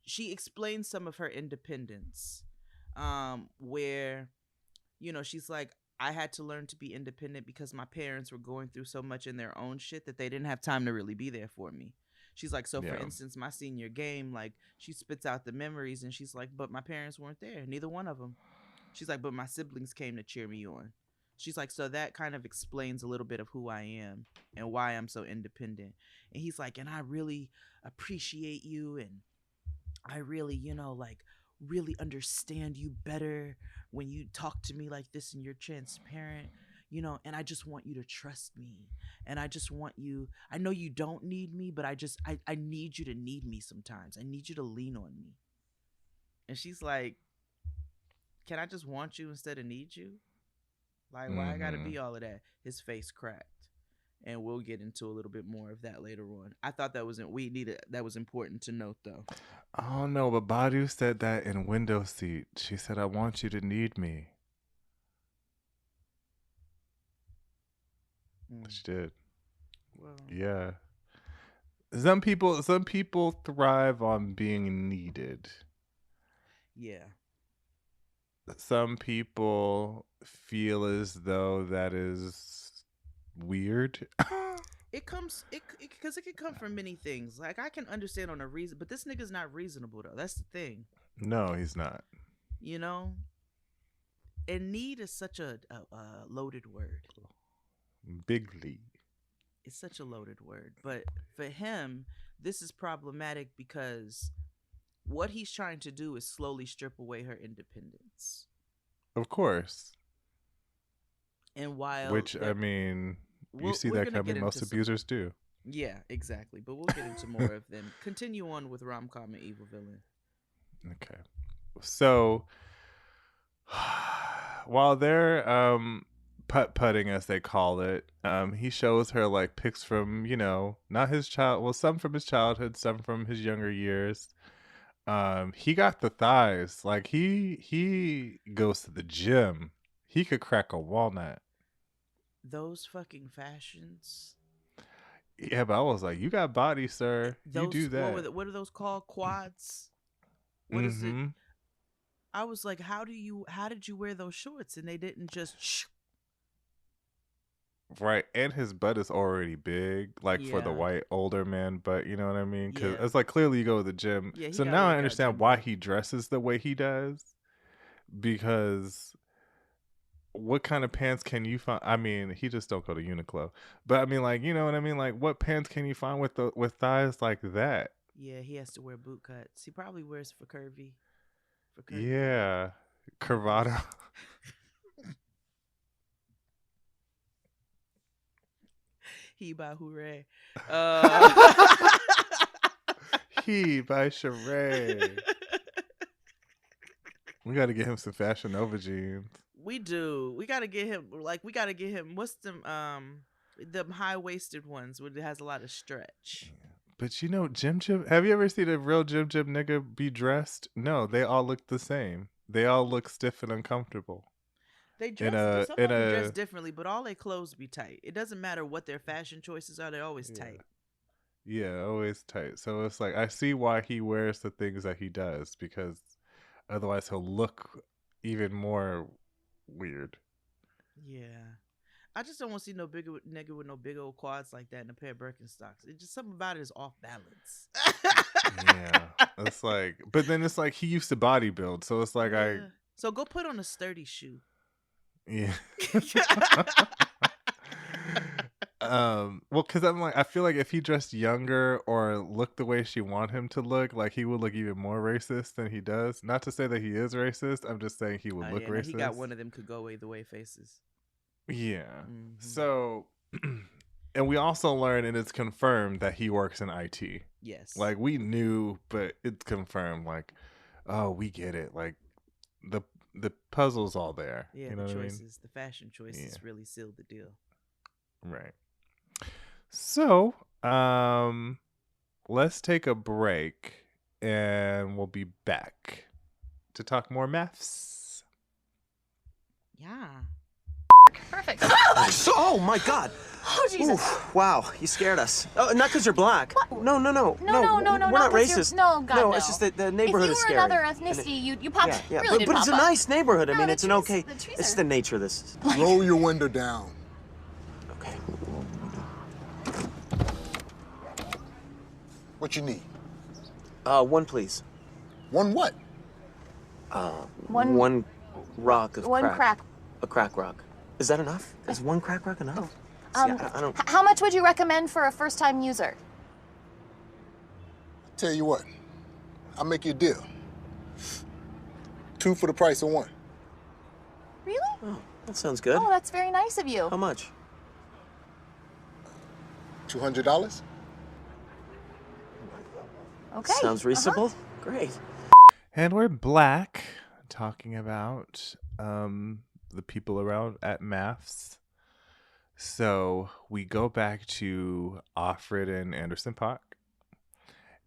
she explains some of her independence, where, she's like, I had to learn to be independent because my parents were going through so much in their own shit that they didn't have time to really be there for me. She's like, so for Yeah. instance, my senior game, like, she spits out the memories, and she's like, but my parents weren't there, neither one of them. She's like, but my siblings came to cheer me on. She's like, so that kind of explains a little bit of who I am and why I'm so independent. And he's like, and I really appreciate you, and I really, really understand you better when you talk to me like this and you're transparent, and I just want you to trust me. And I just want you, I know you don't need me, but I need you to need me sometimes. I need you to lean on me. And she's like, can I just want you instead of need you? Like, why I gotta be all of that? His face cracked. And we'll get into a little bit more of that later on. I thought that was important to note, though. Oh no, but Badu said that in Window Seat. She said, "I want you to need me." She did. Well, Yeah. Some people thrive on being needed. yeah. Some people feel as though that is weird. Because it can come from many things. Like, I can understand on a reason, but this nigga's not reasonable, though. That's the thing. No, he's not. And need is such a loaded word. Bigly. it's such a loaded word, but for him, this is problematic because what he's trying to do is slowly strip away her independence. Of course. And while Which, I mean, you see we're that gonna coming. get Most into some, abusers do. yeah, exactly. But we'll get into more of them. Continue on with rom-com and evil villain. Okay. So while they're putt-putting, as they call it, he shows her like pics from, not his child, well, some from his childhood, some from his younger years. He got the thighs. Like he goes to the gym. He could crack a walnut. Those fucking fashions. Yeah, but I was like, you got body, sir. You Those do that. what are those called? Quads. What is it? Mm-hmm. I was like, how did you wear those shorts and they didn't just Right, and his butt is already big, like for the Yeah. white older man. But you know what I mean? Because Yeah. it's like clearly you go to the gym. Yeah, he So gotta now I work out understand gym why butt. he dresses the way he does. Because what kind of pants can you find? I mean, he just don't go to Uniqlo. But I mean, like, you know what I mean? Like, what pants can you find with thighs like that? Yeah, he has to wear boot cuts. He probably wears for curvy. For curvy. Yeah, Curvado. He by hooray. He by Sheree. We got to get him some Fashion Nova jeans. We do. We gotta get him what's them high waisted ones where it has a lot of stretch. But Jim Jim, have you ever seen a real Jim Jim nigga be dressed? No, they all look the same. They all look stiff and uncomfortable. They dress some of them dress differently, but all their clothes be tight. It doesn't matter what their fashion choices are, they're always tight. Yeah, always tight. So it's like I see why he wears the things that he does, because otherwise he'll look even more weird. Yeah. I just don't want to see no bigger nigga with no big old quads like that in a pair of Birkenstocks. It's just something about it is off balance. Yeah. It's like, but then it's like he used to bodybuild, so it's like Yeah. So go put on a sturdy shoe. Yeah. Well, because I'm like, I feel like if he dressed younger or looked the way she want him to look, like he would look even more racist than he does. Not to say that he is racist. I'm just saying he would look racist. He got one of them could go either way faces. Yeah. Mhm. So, and we also learn, and it's confirmed, that he works in IT. Yes. Like we knew, but it's confirmed. Like, oh, we get it. Like the puzzle's all there. Yeah, you know the what choices, I mean? the fashion choices really sealed the deal. Right. So, let's take a break and we'll be back to talk more maths. Yeah. Perfect. Oh my God! Oh Jesus! Oof, wow, you scared us. Oh, not because you're black. What? No. No, We're not 'cause you're- racist. No, God, no. no. It's just that the neighborhood if is you were scary. another And ethnicity, you popped. yeah, Really but did it's a pop up. nice neighborhood. I No, mean, the it's an trees- okay. the trees It's are- the nature of this. Roll your window down. Okay. What you need? One please. One what? One rock of One crack. A crack rock. Is that enough? Is one crack rock enough? See, I don't. How much would you recommend for a first-time user? Tell you what, I'll make you a deal. 2 for the price of 1. Really? Oh, that sounds good. Oh, that's very nice of you. How much? $200? Okay. Sounds reasonable. Great. And we're back talking about the people around at maths. So we go back to Offred and Anderson .Paak,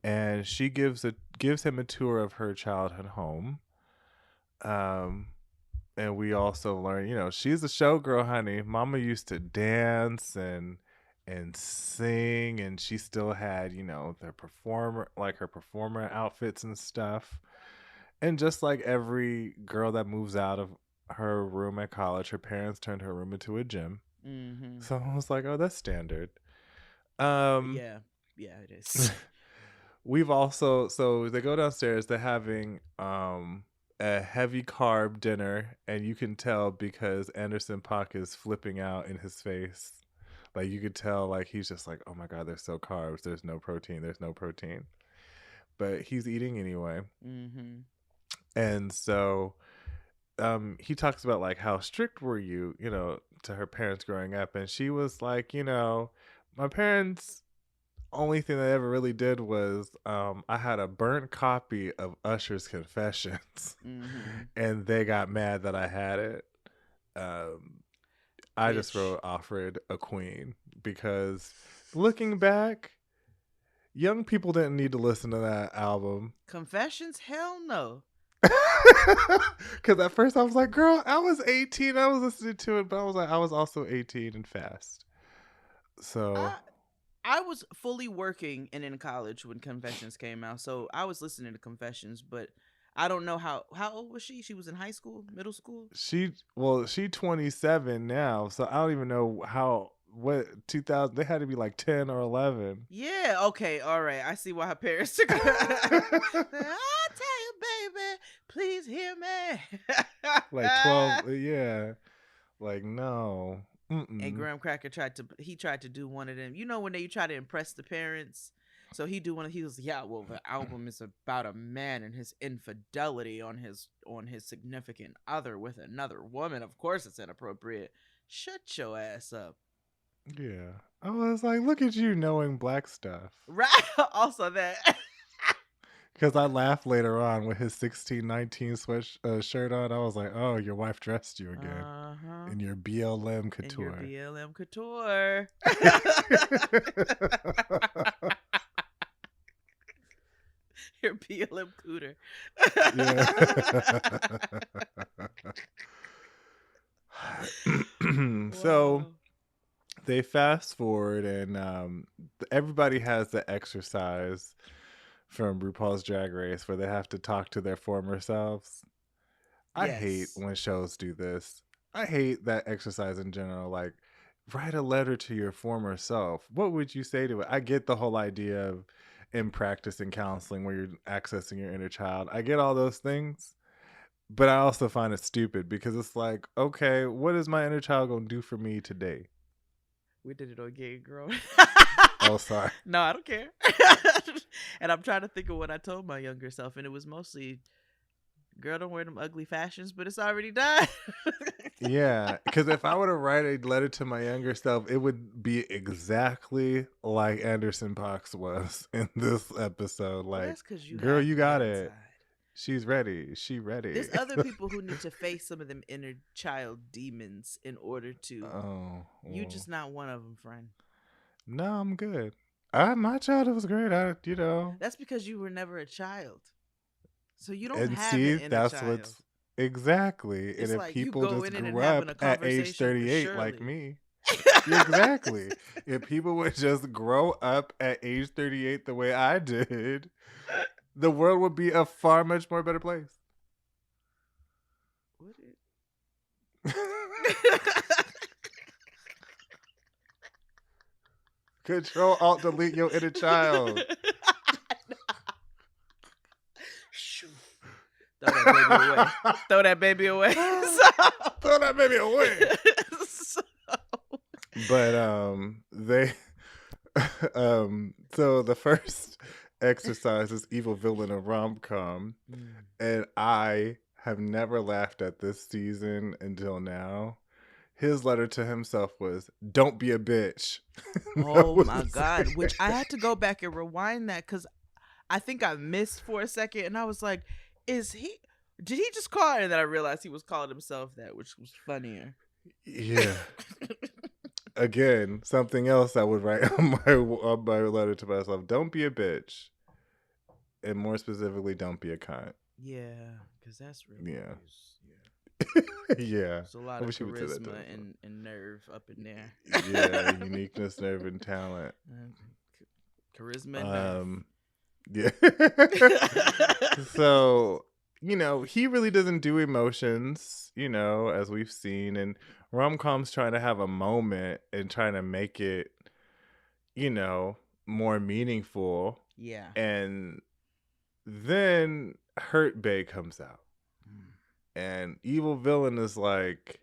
and she gives him a tour of her childhood home. And we also learn, she's a showgirl, honey. Mama used to dance and sing, and she still had, her performer outfits and stuff. And just like every girl that moves out of her room at college, her parents turned her room into a gym. Mm-hmm. So I was like, oh, that's standard. Yeah, it is. We've also, so they go downstairs, they're having a heavy carb dinner, and you can tell because Anderson .Paak is flipping out in his face. Like you could tell, like he's just like, oh my god, there's so carbs. There's no protein. There's no protein. But he's eating anyway. Mm-hmm. And so he talks about like how strict were you, to her parents growing up. And she was like, my parents, only thing they ever really did was I had a burnt copy of Usher's Confessions. Mm-hmm. And they got mad that I had it. I just wrote Offred a Queen because looking back, young people didn't need to listen to that album. Confessions? Hell no. Because at first I was like, girl, I was 18. I was listening to it, but I was like, I was also 18 and fast. So I was fully working and in college when Confessions came out. So I was listening to Confessions, but I don't know how old was she? She was in high school, middle school? She 27 now. So I don't even know what 2000, they had to be like 10 or 11. Yeah, okay, all right. I see why her parents took her. I'll tell you, baby, please hear me. Like 12, yeah. Like, no. Mm-mm. And Graham Cracker tried to do one of them. You know when you try to impress the parents? So he was the album is about a man and his infidelity on his significant other with another woman. Of course it's inappropriate. Shut your ass up. Yeah. I was like, look at you knowing black stuff. Right. Also that. Because I laughed later on with his 1619 shirt on. I was like, oh, your wife dressed you again. In your BLM couture. In your BLM couture. Your BLM cooter. Yeah. So they fast forward and everybody has the exercise from RuPaul's Drag Race where they have to talk to their former selves. I hate when shows do this. I hate that exercise in general. Like, write a letter to your former self. What would you say to it? I get the whole idea of in practice and counseling where you're accessing your inner child. I get all those things, but I also find it stupid because it's like, okay, what is my inner child going to do for me today? We did it on Gay Girl. Oh, sorry. No, I don't care. And I'm trying to think of what I told my younger self, and it was mostly, girl, don't wear them ugly fashions, but it's already done. Yeah, because if I were to write a letter to my younger self, it would be exactly like Anderson Paak was in this episode. Like, girl, you got it. She's ready. She ready. There's other people who need to face some of them inner child demons in order to. Oh, you just not one of them, friend. No, I'm good. My childhood was great. That's because you were never a child, so you don't and have see, an inner that's child. What's exactly. It's and if like people just grew up at age 38 like me, exactly. If people would just grow up at age 38 the way I did, the world would be a far much more better place. Would it? Control Alt Delete your inner child. Throw that baby away. Throw that baby away. But they so the first exercise is Evil Villain, a rom-com, and I have never laughed at this season until now. His letter to himself was, "Don't be a bitch." Oh my God. Which I had to go back and rewind that because I think I missed for a second and I was like, did he just call it? And then I realized he was calling himself that, which was funnier. Yeah. Again, something else I would write on my letter to myself. Don't be a bitch. And more specifically, don't be a cunt. Yeah, because that's really Yeah. Yeah. There's a lot of charisma and nerve up in there. Yeah, uniqueness, nerve, and talent. Charisma and nerve. Yeah. So, he really doesn't do emotions, as we've seen. And rom-com's trying to have a moment and trying to make it, more meaningful. Yeah. And then Hurt Bae comes out. And Evil Villain is like,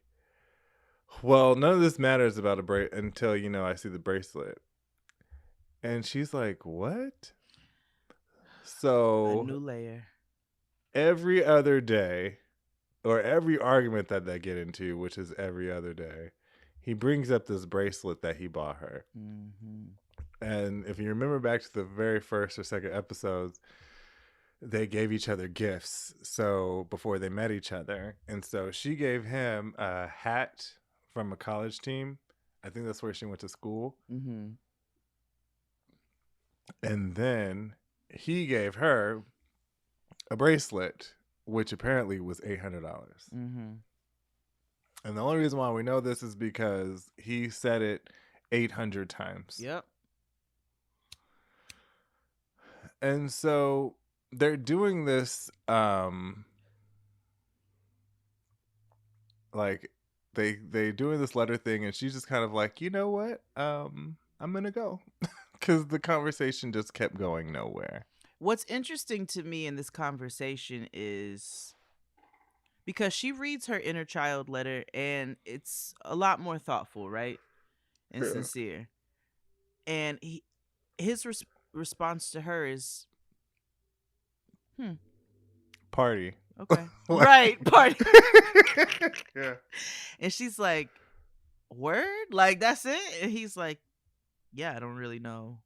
Well, none of this matters about until, I see the bracelet. And she's like, what? A So new layer. every other day, or every argument that they get into, which is every other day, he brings up this bracelet that he bought her. Mm-hmm. And if you remember back to the very first or second episodes, they gave each other gifts. So before they met each other. And so she gave him a hat from a college team. I think that's where she went to school. Mm-hmm. And then he gave her a bracelet, which apparently was $800. Mm-hmm. And the only reason why we know this is because he said it 800 times. Yep. And so they're doing this, like they doing this letter thing, and she's just kind of like, you know what? I'm gonna go, because the conversation just kept going nowhere. What's interesting to me in this conversation is because she reads her inner child letter and it's a lot more thoughtful, right? And sincere. And his response to her is, Party. okay. Right, party. Yeah. And she's like, word? Like, that's it? And he's like, yeah, I don't really know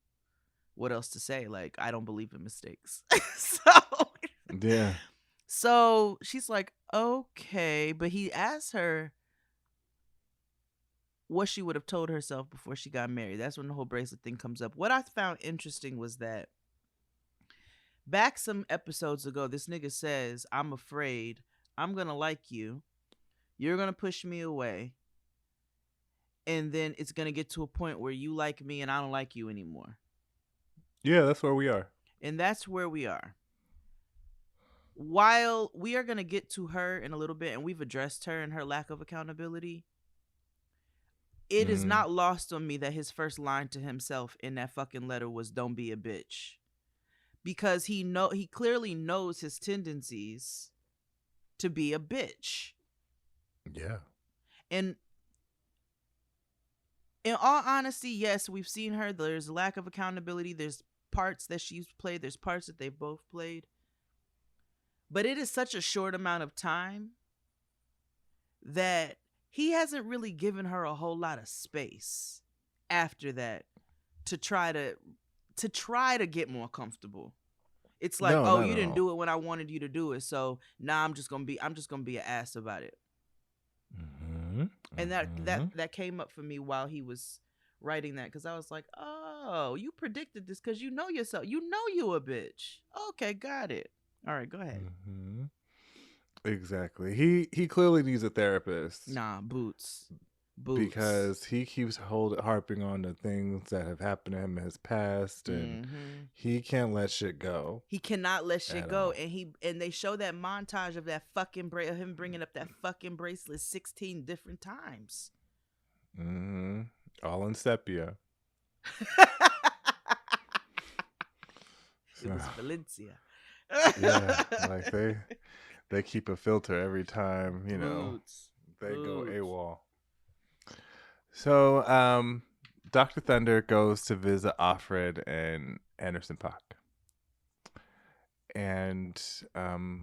what else to say. Like, I don't believe in mistakes. Yeah. So she's like, okay. But he asked her what she would have told herself before she got married. That's when the whole bracelet thing comes up. What I found interesting was that back some episodes ago, this nigga says, I'm afraid I'm going to like you. You're going to push me away. And then it's going to get to a point where you like me and I don't like you anymore. Yeah, that's where we are. And that's where we are. While we are going to get to her in a little bit, and we've addressed her and her lack of accountability, it is not lost on me that his first line to himself in that fucking letter was, don't be a bitch. Because he clearly knows his tendencies to be a bitch. Yeah. And in all honesty, yes, we've seen her. There's a lack of accountability. There's parts that she's played. There's parts that they've both played. But it is such a short amount of time that he hasn't really given her a whole lot of space after that to try to get more comfortable. It's like, No, you didn't do it when I wanted you to do it, so now I'm just gonna be an ass about it. Mm-hmm. And that came up for me while he was writing that, because I was like, oh, you predicted this because you know yourself. You know you a bitch. Okay, got it. All right, go ahead. Mm-hmm. Exactly. He clearly needs a therapist. Nah, boots. Because he keeps harping on the things that have happened to him in his past, and he can't let shit go. He cannot let shit go, and they show that montage of that fucking him bringing up that fucking bracelet 16 different times. Mm-hmm. All in sepia. It was Valencia. Yeah, like they keep a filter every time, Boots. They go AWOL. So, Dr. Thunder goes to visit Offred and Anderson .Paak. And,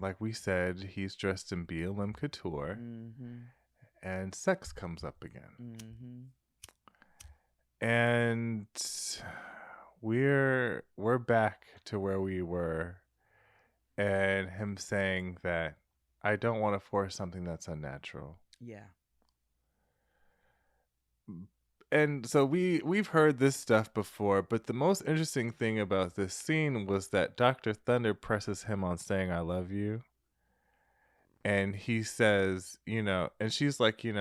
like we said, he's dressed in BLM couture. Mm-hmm. And sex comes up again. Mm-hmm. And we're back to where we were. And him saying that, I don't want to force something that's unnatural. Yeah. And so we've heard this stuff before, but the most interesting thing about this scene was that Dr. Thunder presses him on saying, I love you. And he says, and she's like, you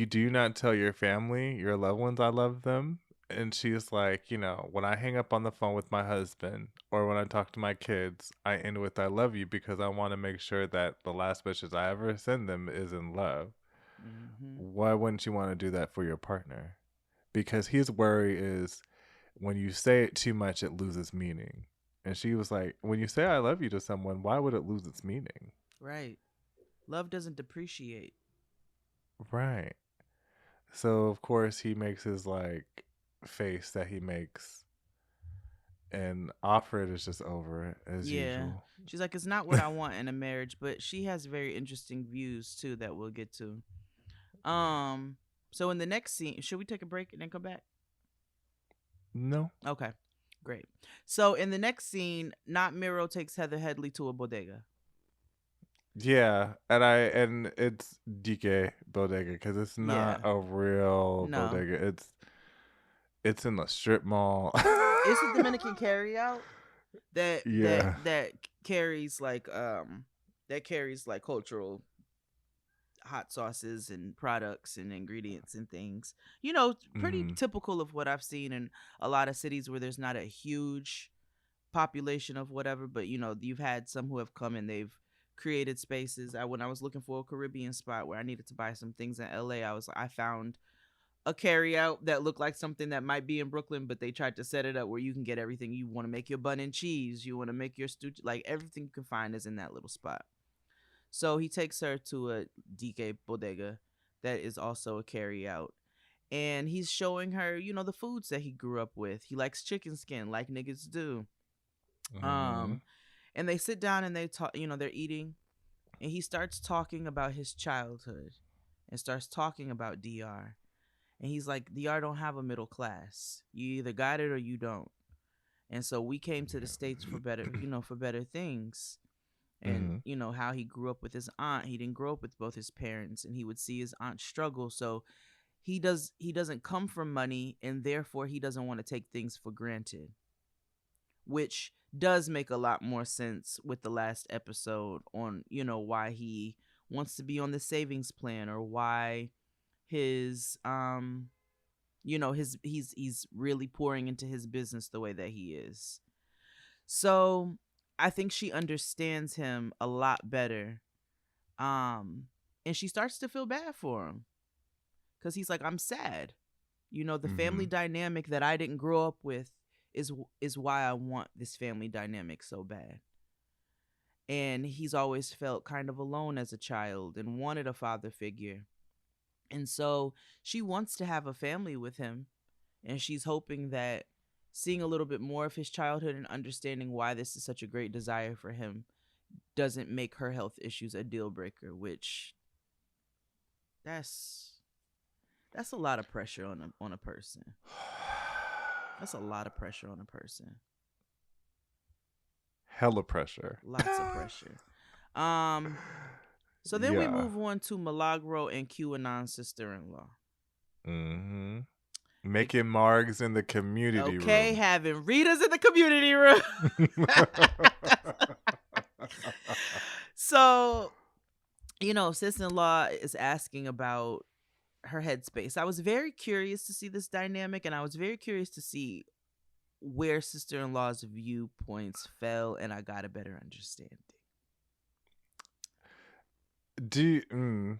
do not tell your family, your loved ones, I love them. And she's like, when I hang up on the phone with my husband or when I talk to my kids, I end with I love you because I want to make sure that the last message I ever send them is in love. Mm-hmm. Why wouldn't you want to do that for your partner? Because his worry is when you say it too much, it loses meaning. And she was like, when you say I love you to someone, why would it lose its meaning? Right. Love doesn't depreciate. Right. So of course he makes his like face that he makes, and Offred is just over it as Yeah. usual. She's like, it's not what I want in a marriage, but she has very interesting views too that we'll get to. So in the next scene, should we take a break and then come back? No. Okay, great. So in the next scene, Not Miro takes Heather Headley to a bodega. Yeah, and it's DK bodega because it's not Yeah. a real No. bodega. It's in the strip mall. It's a Dominican carryout that Yeah. that carries like cultural hot sauces and products and ingredients and things. You know, pretty Mhm. typical of what I've seen in a lot of cities where there's not a huge population of whatever, but you know, you've had some who have come and they've created spaces. When I was looking for a Caribbean spot where I needed to buy some things in LA, I found a carry out that looked like something that might be in Brooklyn, but they tried to set it up where you can get everything you want to make your bun and cheese, you want to make your stew, like everything you can find is in that little spot. So he takes her to a DK bodega that is also a carry out. And he's showing her, you know, the foods that he grew up with. He likes chicken skin, like niggas do. Mhm. And they sit down and they talk, you know, they're eating. And he starts talking about his childhood and starts talking about DR. And he's like, DR don't have a middle class. You either got it or you don't. And so we came to the States for better, you know, for better things. And, you know, how he grew up with his aunt. He didn't grow up with both his parents, and he would see his aunt struggle. So he doesn't come from money, and therefore he doesn't want to take things for granted, which does make a lot more sense with the last episode on, you know, why he wants to be on the savings plan, or why his you know, he's really pouring into his business the way that he is. So I think she understands him a lot better. And she starts to feel bad for him because he's like, I'm sad. You know, the family dynamic that I didn't grow up with is why I want this family dynamic so bad. And he's always felt kind of alone as a child and wanted a father figure. And so she wants to have a family with him. And she's hoping that seeing a little bit more of his childhood and understanding why this is such a great desire for him doesn't make her health issues a deal breaker, which that's a lot of pressure on a person. That's a lot of pressure on a person. Hella pressure. Lots of pressure. So then we move on to Milagro and QAnon sister-in-law. Making margs in the community room. Okay, having Rita's in the community room. So, you know, sister-in-law is asking about her headspace. I was very curious to see this dynamic, and I was very curious to see where sister-in-law's viewpoints fell, and I got a better understanding.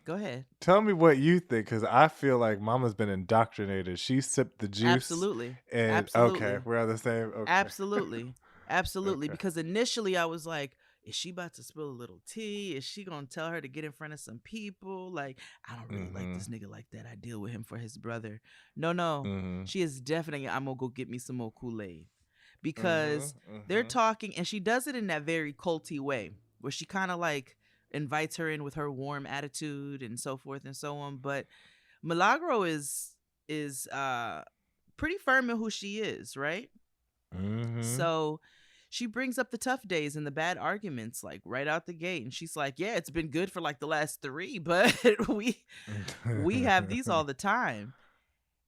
Go ahead. Tell me what you think, because I feel like Mama's been indoctrinated. She sipped the juice. Absolutely. And Absolutely. okay, we're on the same. Okay. Absolutely. Absolutely. Okay. Because initially I was like, is she about to spill a little tea? Is she going to tell her to get in front of some people? Like, I don't really like this nigga like that. I deal with him for his brother. No. She is definitely, I'm going to go get me some more Kool-Aid. Because they're talking, and she does it in that very culty way, where she kind of like invites her in with her warm attitude and so forth and so on. But Milagro is pretty firm in who she is, right? So she brings up the tough days and the bad arguments like right out the gate, and she's like, yeah, it's been good for like the last 3, but we have these all the time.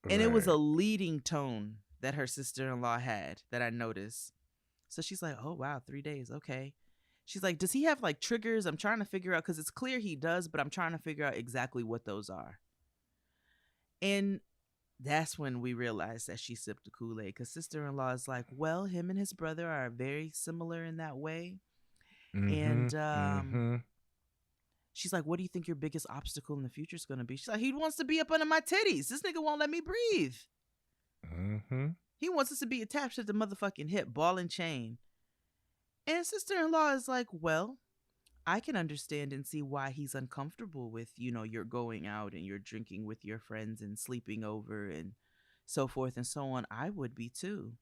And it was a leading tone that her sister-in-law had that I noticed. So she's like, oh wow, 3 days, okay. She's like, does he have like triggers? I'm trying to figure out, because it's clear he does, but I'm trying to figure out exactly what those are. And that's when we realized that she sipped the Kool-Aid, because sister-in-law is like, well, him and his brother are very similar in that way. And she's like, what do you think your biggest obstacle in the future is going to be? She's like, he wants to be up under my titties. This nigga won't let me breathe. He wants us to be attached to the motherfucking hip, ball and chain. And sister-in-law is like, well, I can understand and see why he's uncomfortable with, you're going out and you're drinking with your friends and sleeping over and so forth and so on. I would be too.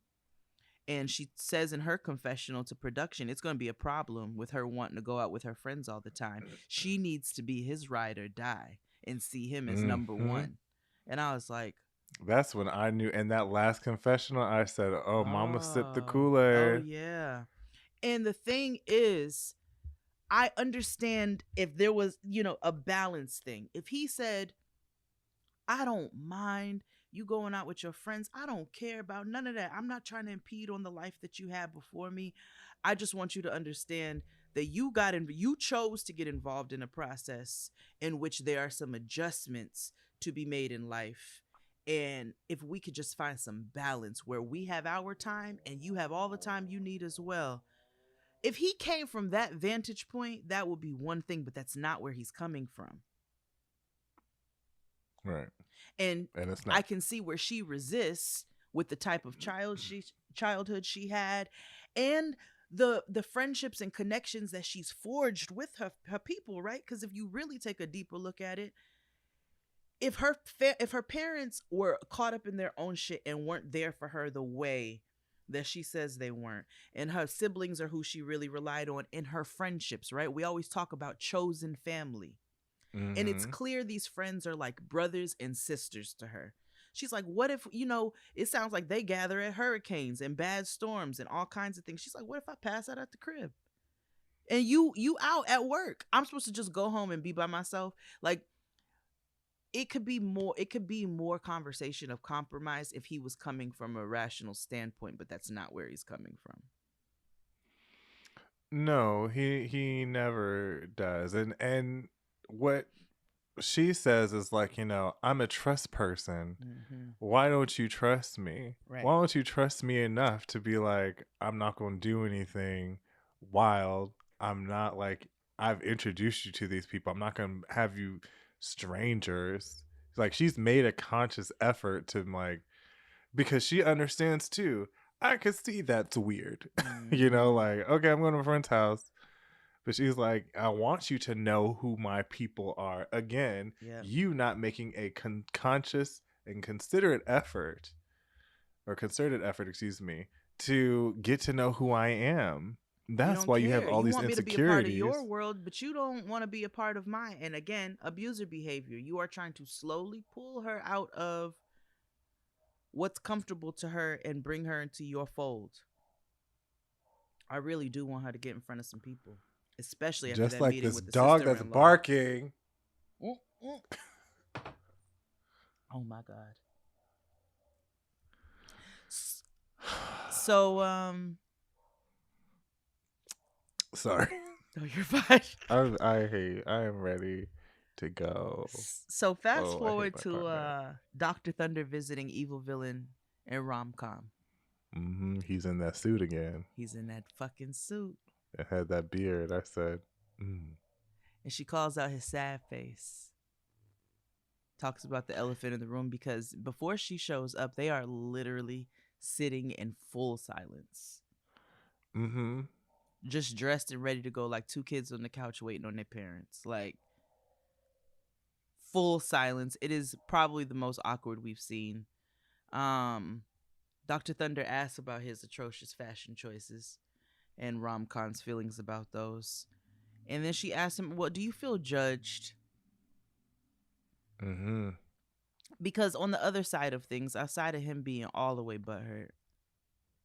And she says in her confessional to production, it's going to be a problem with her wanting to go out with her friends all the time. She needs to be his ride or die and see him as number one. And I was like, that's when I knew. In that last confessional, I said, "Oh, Mama sipped the oh Kool-Aid." yeah. And the thing is, I understand if there was, a balance thing. If he said, I don't mind you going out with your friends. I don't care about none of that. I'm not trying to impede on the life that you had before me. I just want you to understand that you chose to get involved in a process in which there are some adjustments to be made in life. And if we could just find some balance where we have our time and you have all the time you need as well. If he came from that vantage point, that would be one thing, but that's not where he's coming from. Right. And it's not. I can see where she resists with the type of childhood she had and the friendships and connections that she's forged with her people, right? Because if you really take a deeper look at it, if her parents were caught up in their own shit and weren't there for her the way that she says they weren't, and her siblings are who she really relied on in her friendships, right? We always talk about chosen family. And it's clear these friends are like brothers and sisters to her. She's like, what if, it sounds like they gather at hurricanes and bad storms and all kinds of things. She's like, what if I pass out at the crib? And you out at work. I'm supposed to just go home and be by myself. Like, it could be more conversation of compromise if he was coming from a rational standpoint, but that's not where he's coming from. No, he never does. And what she says is like, I'm a trust person. Why don't you trust me? Right. Why don't you trust me enough to be like, I'm not going to do anything wild. I'm not like, I've introduced you to these people. I'm not going to have you strangers. Like, she's made a conscious effort to like, because she understands too. I could see that's weird. Like, okay, I'm going to a friend's house. But she's like, I want you to know who my people are. Again, you not making a conscious and concerted effort, to get to know who I am. That's why you have all these insecurities. You want me to be a part of your world, but you don't want to be a part of mine. And again, abuser behavior. You are trying to slowly pull her out of what's comfortable to her and bring her into your fold. I really do want her to get in front of some people. Especially after just that like meeting this with the dog that's sister-in-law. barking. Oh my God. So sorry. No, you're fine. I am ready to go. So fast forward to Dr. Thunder visiting Evil Villain in rom-com. He's in that suit again. He's in that fucking suit. It had that beard. I said, And she calls out his sad face. Talks about the elephant in the room because before she shows up, they are literally sitting in full silence. Just dressed and ready to go, like two kids on the couch waiting on their parents. Like, full silence. It is probably the most awkward we've seen. Dr. Thunder asks about his atrocious fashion choices and Rom-Con's feelings about those. And then she asks him, well, do you feel judged? Because on the other side of things, outside of him being all the way butthurt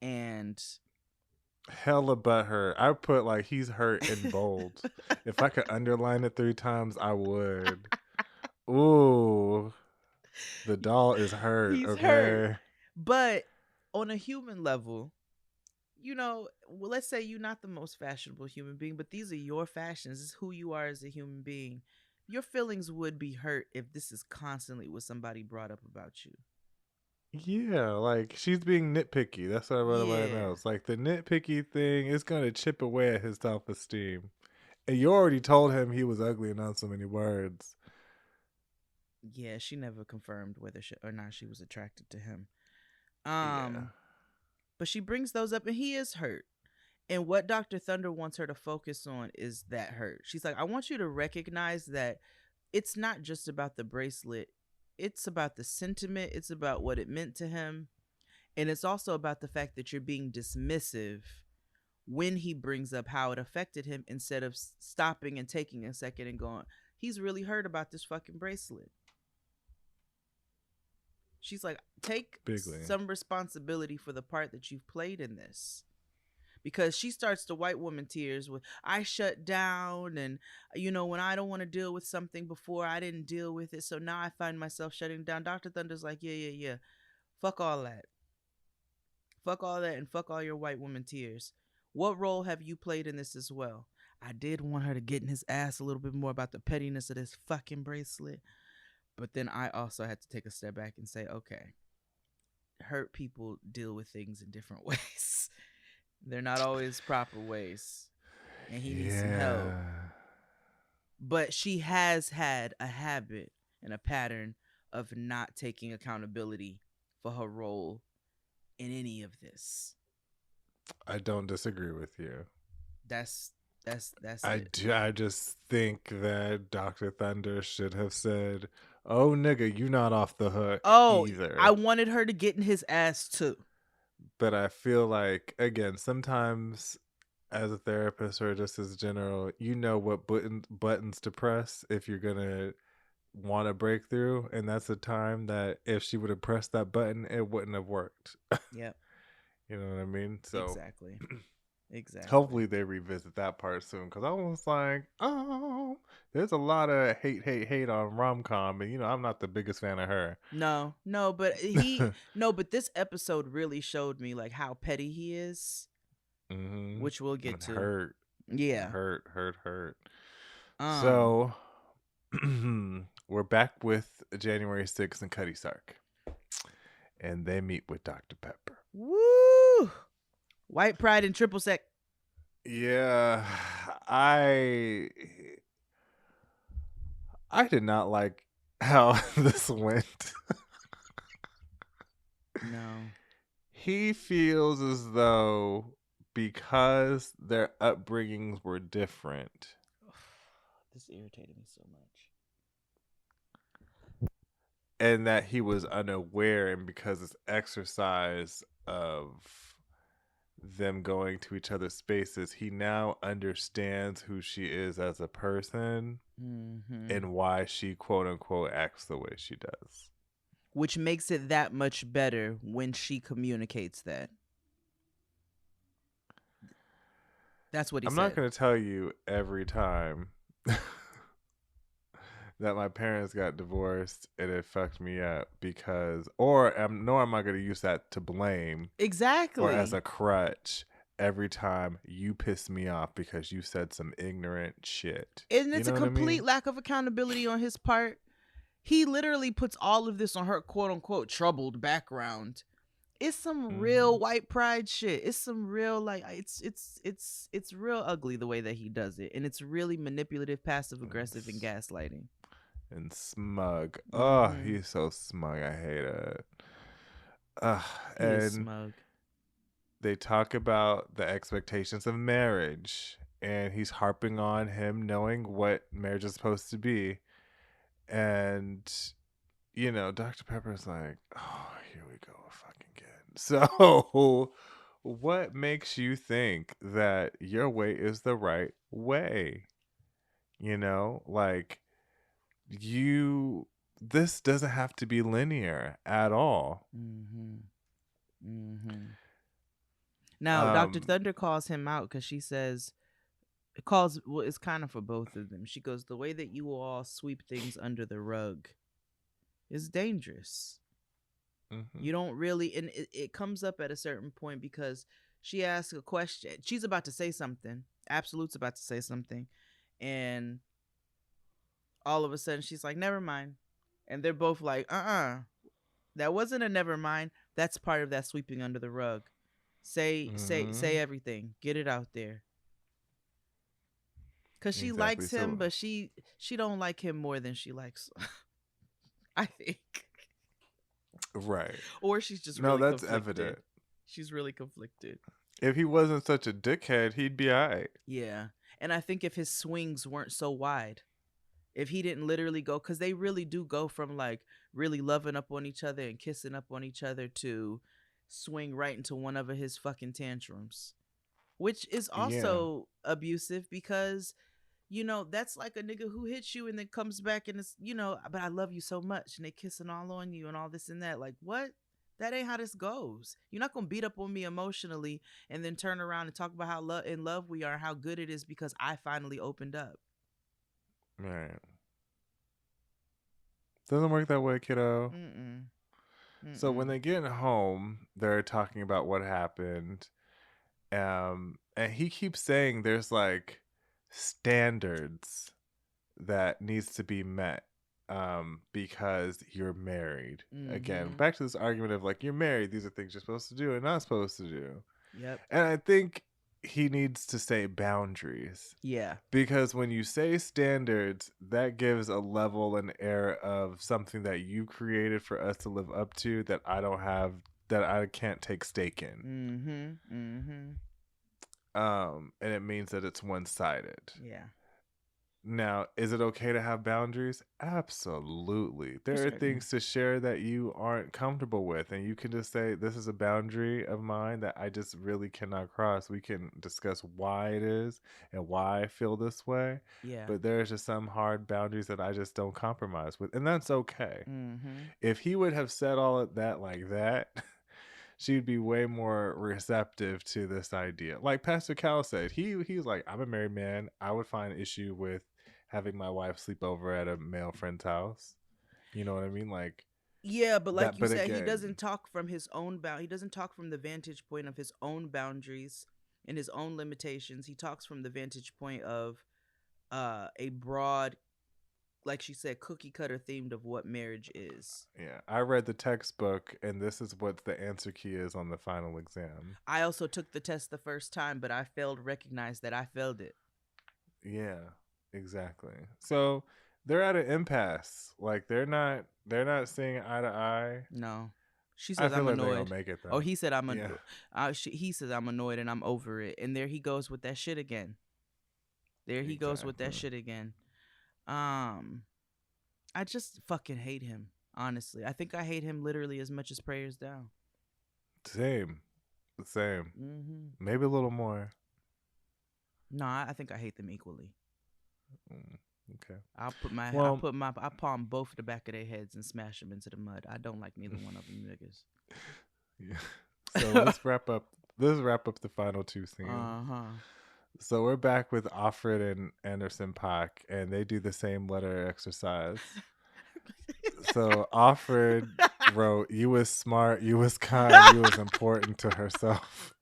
and hella butthurt, I put like he's hurt in bold. If I could underline it 3 times, I would. Ooh, the doll is hurt. He's okay hurt. But on a human level, let's say you're not the most fashionable human being, but these are your fashions. This is who you are as a human being. Your feelings would be hurt if this is constantly what somebody brought up about you. Yeah, like she's being nitpicky. That's what I wrote about my notes. Like the nitpicky thing is going to chip away at his self-esteem. And you already told him he was ugly and not so many words. Yeah, she never confirmed whether or not she was attracted to him. But she brings those up and he is hurt. And what Dr. Thunder wants her to focus on is that hurt. She's like, I want you to recognize that it's not just about the bracelet. It's about the sentiment. It's about what it meant to him. And it's also about the fact that you're being dismissive when he brings up how it affected him, instead of stopping and taking a second and going, he's really hurt about this fucking bracelet. She's like, take some responsibility for the part that you've played in this. Because she starts the white woman tears with, I shut down, and, you know, when I don't want to deal with something before, I didn't deal with it, so now I find myself shutting down. Dr. Thunder's like, yeah. Fuck all that. Fuck all that, and fuck all your white woman tears. What role have you played in this as well? I did want her to get in his ass a little bit more about the pettiness of this fucking bracelet. But then I also had to take a step back and say, okay, hurt people deal with things in different ways. They're not always proper ways. And he needs some help. But she has had a habit and a pattern of not taking accountability for her role in any of this. I don't disagree with you. That's I just think that Dr. Thunder should have said, oh, nigga, you not off the hook either. I wanted her to get in his ass too. But I feel like, again, sometimes as a therapist or just as general, you know what buttons to press if you're going to want a breakthrough. And that's a time that if she would have pressed that button, it wouldn't have worked. Yep. You know what I mean? So Exactly. Hopefully they revisit that part soon, because I was like, oh, there's a lot of hate on rom-com, and I'm not the biggest fan of her. No, but but this episode really showed me like how petty he is, which we'll get to. Hurt. Yeah. Hurt. So we're back with January 6th and Cutty Sark, and they meet with Dr. Pepper. Woo! White pride and triple sec. Yeah, I did not like how this went. No. He feels as though because their upbringings were different. This irritated me so much. And that he was unaware, and because it's exercise of them going to each other's spaces, he now understands who she is as a person and why she quote unquote acts the way she does. Which makes it that much better when she communicates that. That's what he said. I'm not going to tell you every time that my parents got divorced and it fucked me up, nor am I going to use that to blame. Exactly. Or as a crutch every time you piss me off because you said some ignorant shit. And it's a complete lack of accountability on his part. He literally puts all of this on her quote unquote troubled background. It's some real white pride shit. It's some real it's real ugly the way that he does it. And it's really manipulative, passive aggressive, and gaslighting. And smug. Oh, he's so smug. I hate it. He is smug. They talk about the expectations of marriage, and he's harping on him knowing what marriage is supposed to be. And, Dr. Pepper's like, oh, here we go fucking again. So, what makes you think that your way is the right way? This doesn't have to be linear at all. Now, Dr. Thunder calls him out because she says, it's kind of for both of them. She goes, the way that you all sweep things under the rug is dangerous. You don't really, and it comes up at a certain point because she asks a question. She's about to say something. Absolute's about to say something. And all of a sudden she's like, never mind. And they're both like, that wasn't a never mind. That's part of that sweeping under the rug. Say everything. Get it out there. Because she likes him, but she don't like him more than she likes I think. Right. Or she's just really conflicted. Evident. She's really conflicted. If he wasn't such a dickhead, he'd be all right. Yeah. And I think if his swings weren't so wide, if he didn't literally go, because they really do go from like really loving up on each other and kissing up on each other to swing right into one of his fucking tantrums, which is also abusive because, you know, that's like a nigga who hits you and then comes back and it's, you know, but I love you so much and they kissing all on you and all this and that. Like, what? That ain't how this goes. You're not going to beat up on me emotionally and then turn around and talk about how in love we are and how good it is because I finally opened up. Right. Doesn't work that way, kiddo. So when they get home, they're talking about what happened. And he keeps saying there's like standards that needs to be met. Because you're married. Again, back to this argument of like, you're married, these are things you're supposed to do and not supposed to do. Yep. And I think he needs to say boundaries. Yeah. Because when you say standards, that gives a level and air of something that you created for us to live up to that I don't have, that I can't take stake in. And it means that it's one-sided. Yeah. Now, is it okay to have boundaries? Absolutely. There are things to share that you aren't comfortable with, and you can just say, this is a boundary of mine that I just really cannot cross. We can discuss why it is and why I feel this way. Yeah. But there's just some hard boundaries that I just don't compromise with, and that's okay. If he would have said all of that like that, she'd be way more receptive to this idea. Like Pastor Cal said, he's like, I'm a married man. I would find an issue with having my wife sleep over at a male friend's house. You know what I mean? Like, yeah, but like you said, again, he doesn't talk from his own he doesn't talk from the vantage point of his own boundaries and his own limitations. He talks from the vantage point of a broad, like she said, cookie cutter themed of what marriage is. Yeah, I read the textbook, and this is what the answer key is on the final exam. I also took the test the first time, but I failed to recognize that I failed it. Yeah, exactly. So they're at an impasse. Like they're not seeing eye to eye. No, she says I'm like annoyed. They don't make it, though. Oh, he said I'm annoyed. He says I'm annoyed and I'm over it. And there he goes with that shit again. Goes with that shit again. I just fucking hate him, honestly. I think I hate him literally as much as Prayers Down. Same. Maybe a little more. No, I think I hate them equally. Okay. I'll palm both the back of their heads and smash them into the mud. I don't like neither one of them niggas. Yeah. So let's wrap up the final two scenes. So we're back with Offred and Anderson .Paak, and they do the same letter exercise. So Offred wrote, "You was smart, you was kind, you was important to herself."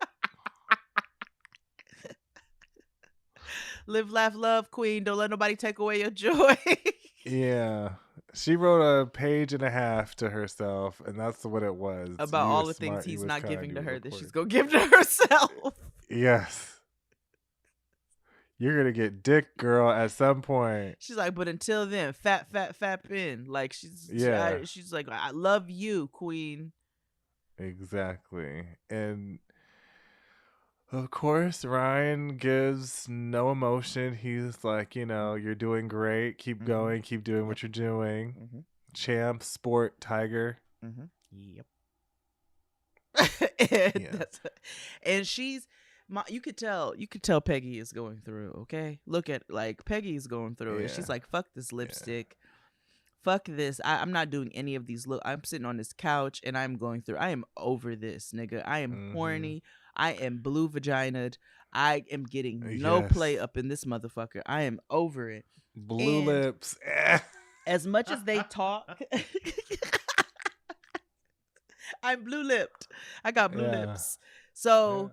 Live, laugh, love, queen. Don't let nobody take away your joy. Yeah. She wrote a page and a half to herself, and that's what it was. About all the things he's not giving to her that she's going to give to herself. Yes. You're going to get dick, girl, at some point. She's like, but until then, fat pin. Like, she's like, I love you, queen. Exactly. And of course, Ryan gives no emotion. He's like, you're doing great. Keep going. Keep doing what you're doing. Champ, sport, tiger. Yep. And she's... you could tell Peggy is going through, okay? Look at, like, Peggy is going through it. She's like, fuck this lipstick. Fuck this. I'm not doing any of these. Look, I'm sitting on this couch and I'm going through. I am over this, nigga. I am horny. I am blue vaginaed. I am getting no play up in this motherfucker. I am over it. Blue lips. As much as they talk... I'm blue lipped. I got blue lips. So...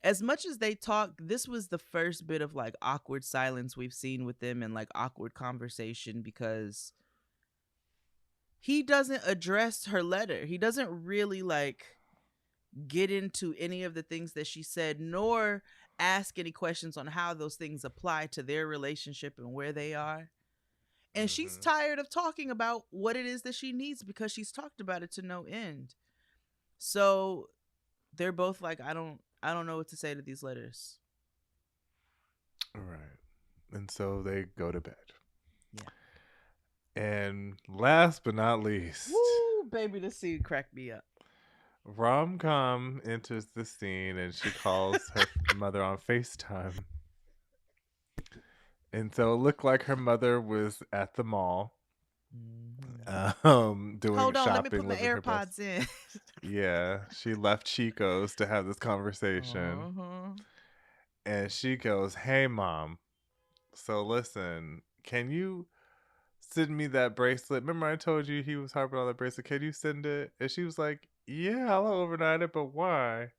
As much as they talk, this was the first bit of like awkward silence we've seen with them and like awkward conversation because he doesn't address her letter. He doesn't really like get into any of the things that she said, nor ask any questions on how those things apply to their relationship and where they are. And she's tired of talking about what it is that she needs because she's talked about it to no end. So they're both like, I don't I don't know what to say to these letters. All right. And so they go to bed. Yeah. And last but not least, Woo, baby, the scene cracked me up. Rom-Com enters the scene and she calls her mother on FaceTime. And so it looked like her mother was at the mall. Doing Hold on, shopping. let me put my living her best- AirPods in. Yeah, she left Chico's to have this conversation. And she goes, "Hey, Mom. So listen, can you send me that bracelet? Remember I told you he was harping on that bracelet. Can you send it?" And she was like, "Yeah, I'll overnight it, but why?"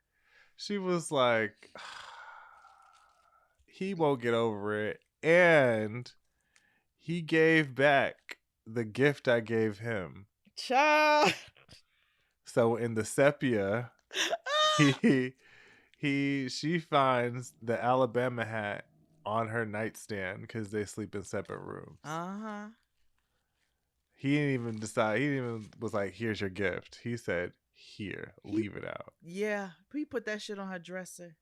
She was like, "He won't get over it. And he gave back the gift I gave him." Child. So in the sepia, she finds the Alabama hat on her nightstand because they sleep in separate rooms. Uh-huh. He didn't even decide. He didn't even was like, "Here's your gift." He said, "Here, leave it out." Yeah. He put that shit on her dresser.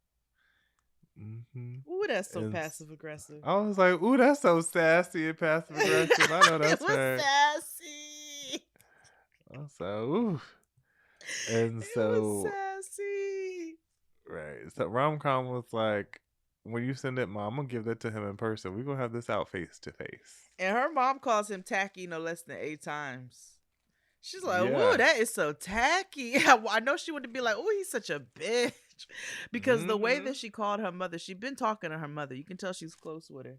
Mm-hmm. Ooh, that's so And passive aggressive. I was like, "Ooh, that's so sassy and passive aggressive." I know that's it was right. sassy. I was like, "Ooh," and It so was sassy. right. So Rom-Com was like, "When you send it, Mom, I'm gonna give that to him in person. We're gonna have this out face to face." And her mom calls him tacky no less than 8 times. She's like, Yeah. "Whoa, that is so tacky." I know she would be like, "Oh, he's such a bitch," because the way that she called her mother, she'd been talking to her mother. You can tell she's close with her,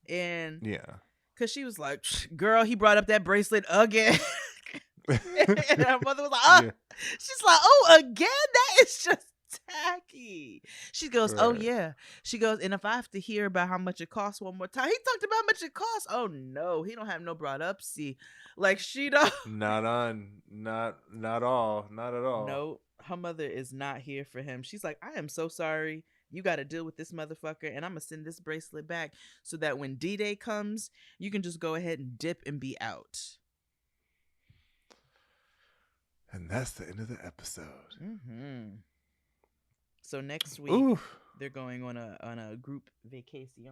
and Yeah. because she was like, "Girl, he brought up that bracelet again." And her mother was like, "Oh," Yeah. she's like, "Oh, again? That is just tacky." She goes, "Oh Right. yeah." She goes, "And if I have to hear about how much it costs one more time," he talked about how much it costs. Oh no, he don't have no brought up. See, like she don't. Not at all. No, her mother is not here for him. She's like, "I am so sorry. You got to deal with this motherfucker, and I'm gonna send this bracelet back so that when D-Day comes, you can just go ahead and dip and be out." And that's the end of the episode. Mm-hmm. So next week Ooh. they're going on a group vacation.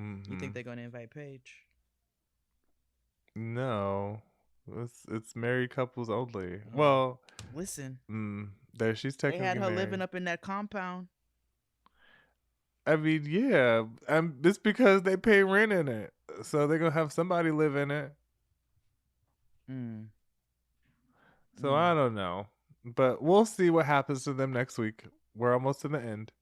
Mm-hmm. You think they're going to invite Paige? No. It's married couples only. Oh. Well, Listen, there she's they technically had her married. living up in that compound. I mean, yeah. It's because they pay rent in it. So they're going to have somebody live in it. So I don't know. But we'll see what happens to them next week. We're almost to the end.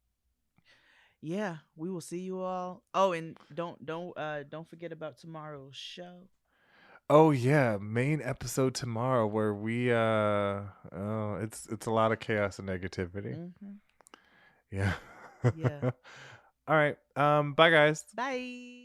Yeah, we will see you all. Oh, and don't forget about tomorrow's show. Oh yeah, main episode tomorrow where we it's a lot of chaos and negativity. Mm-hmm. Yeah. Yeah. All right. Bye guys. Bye.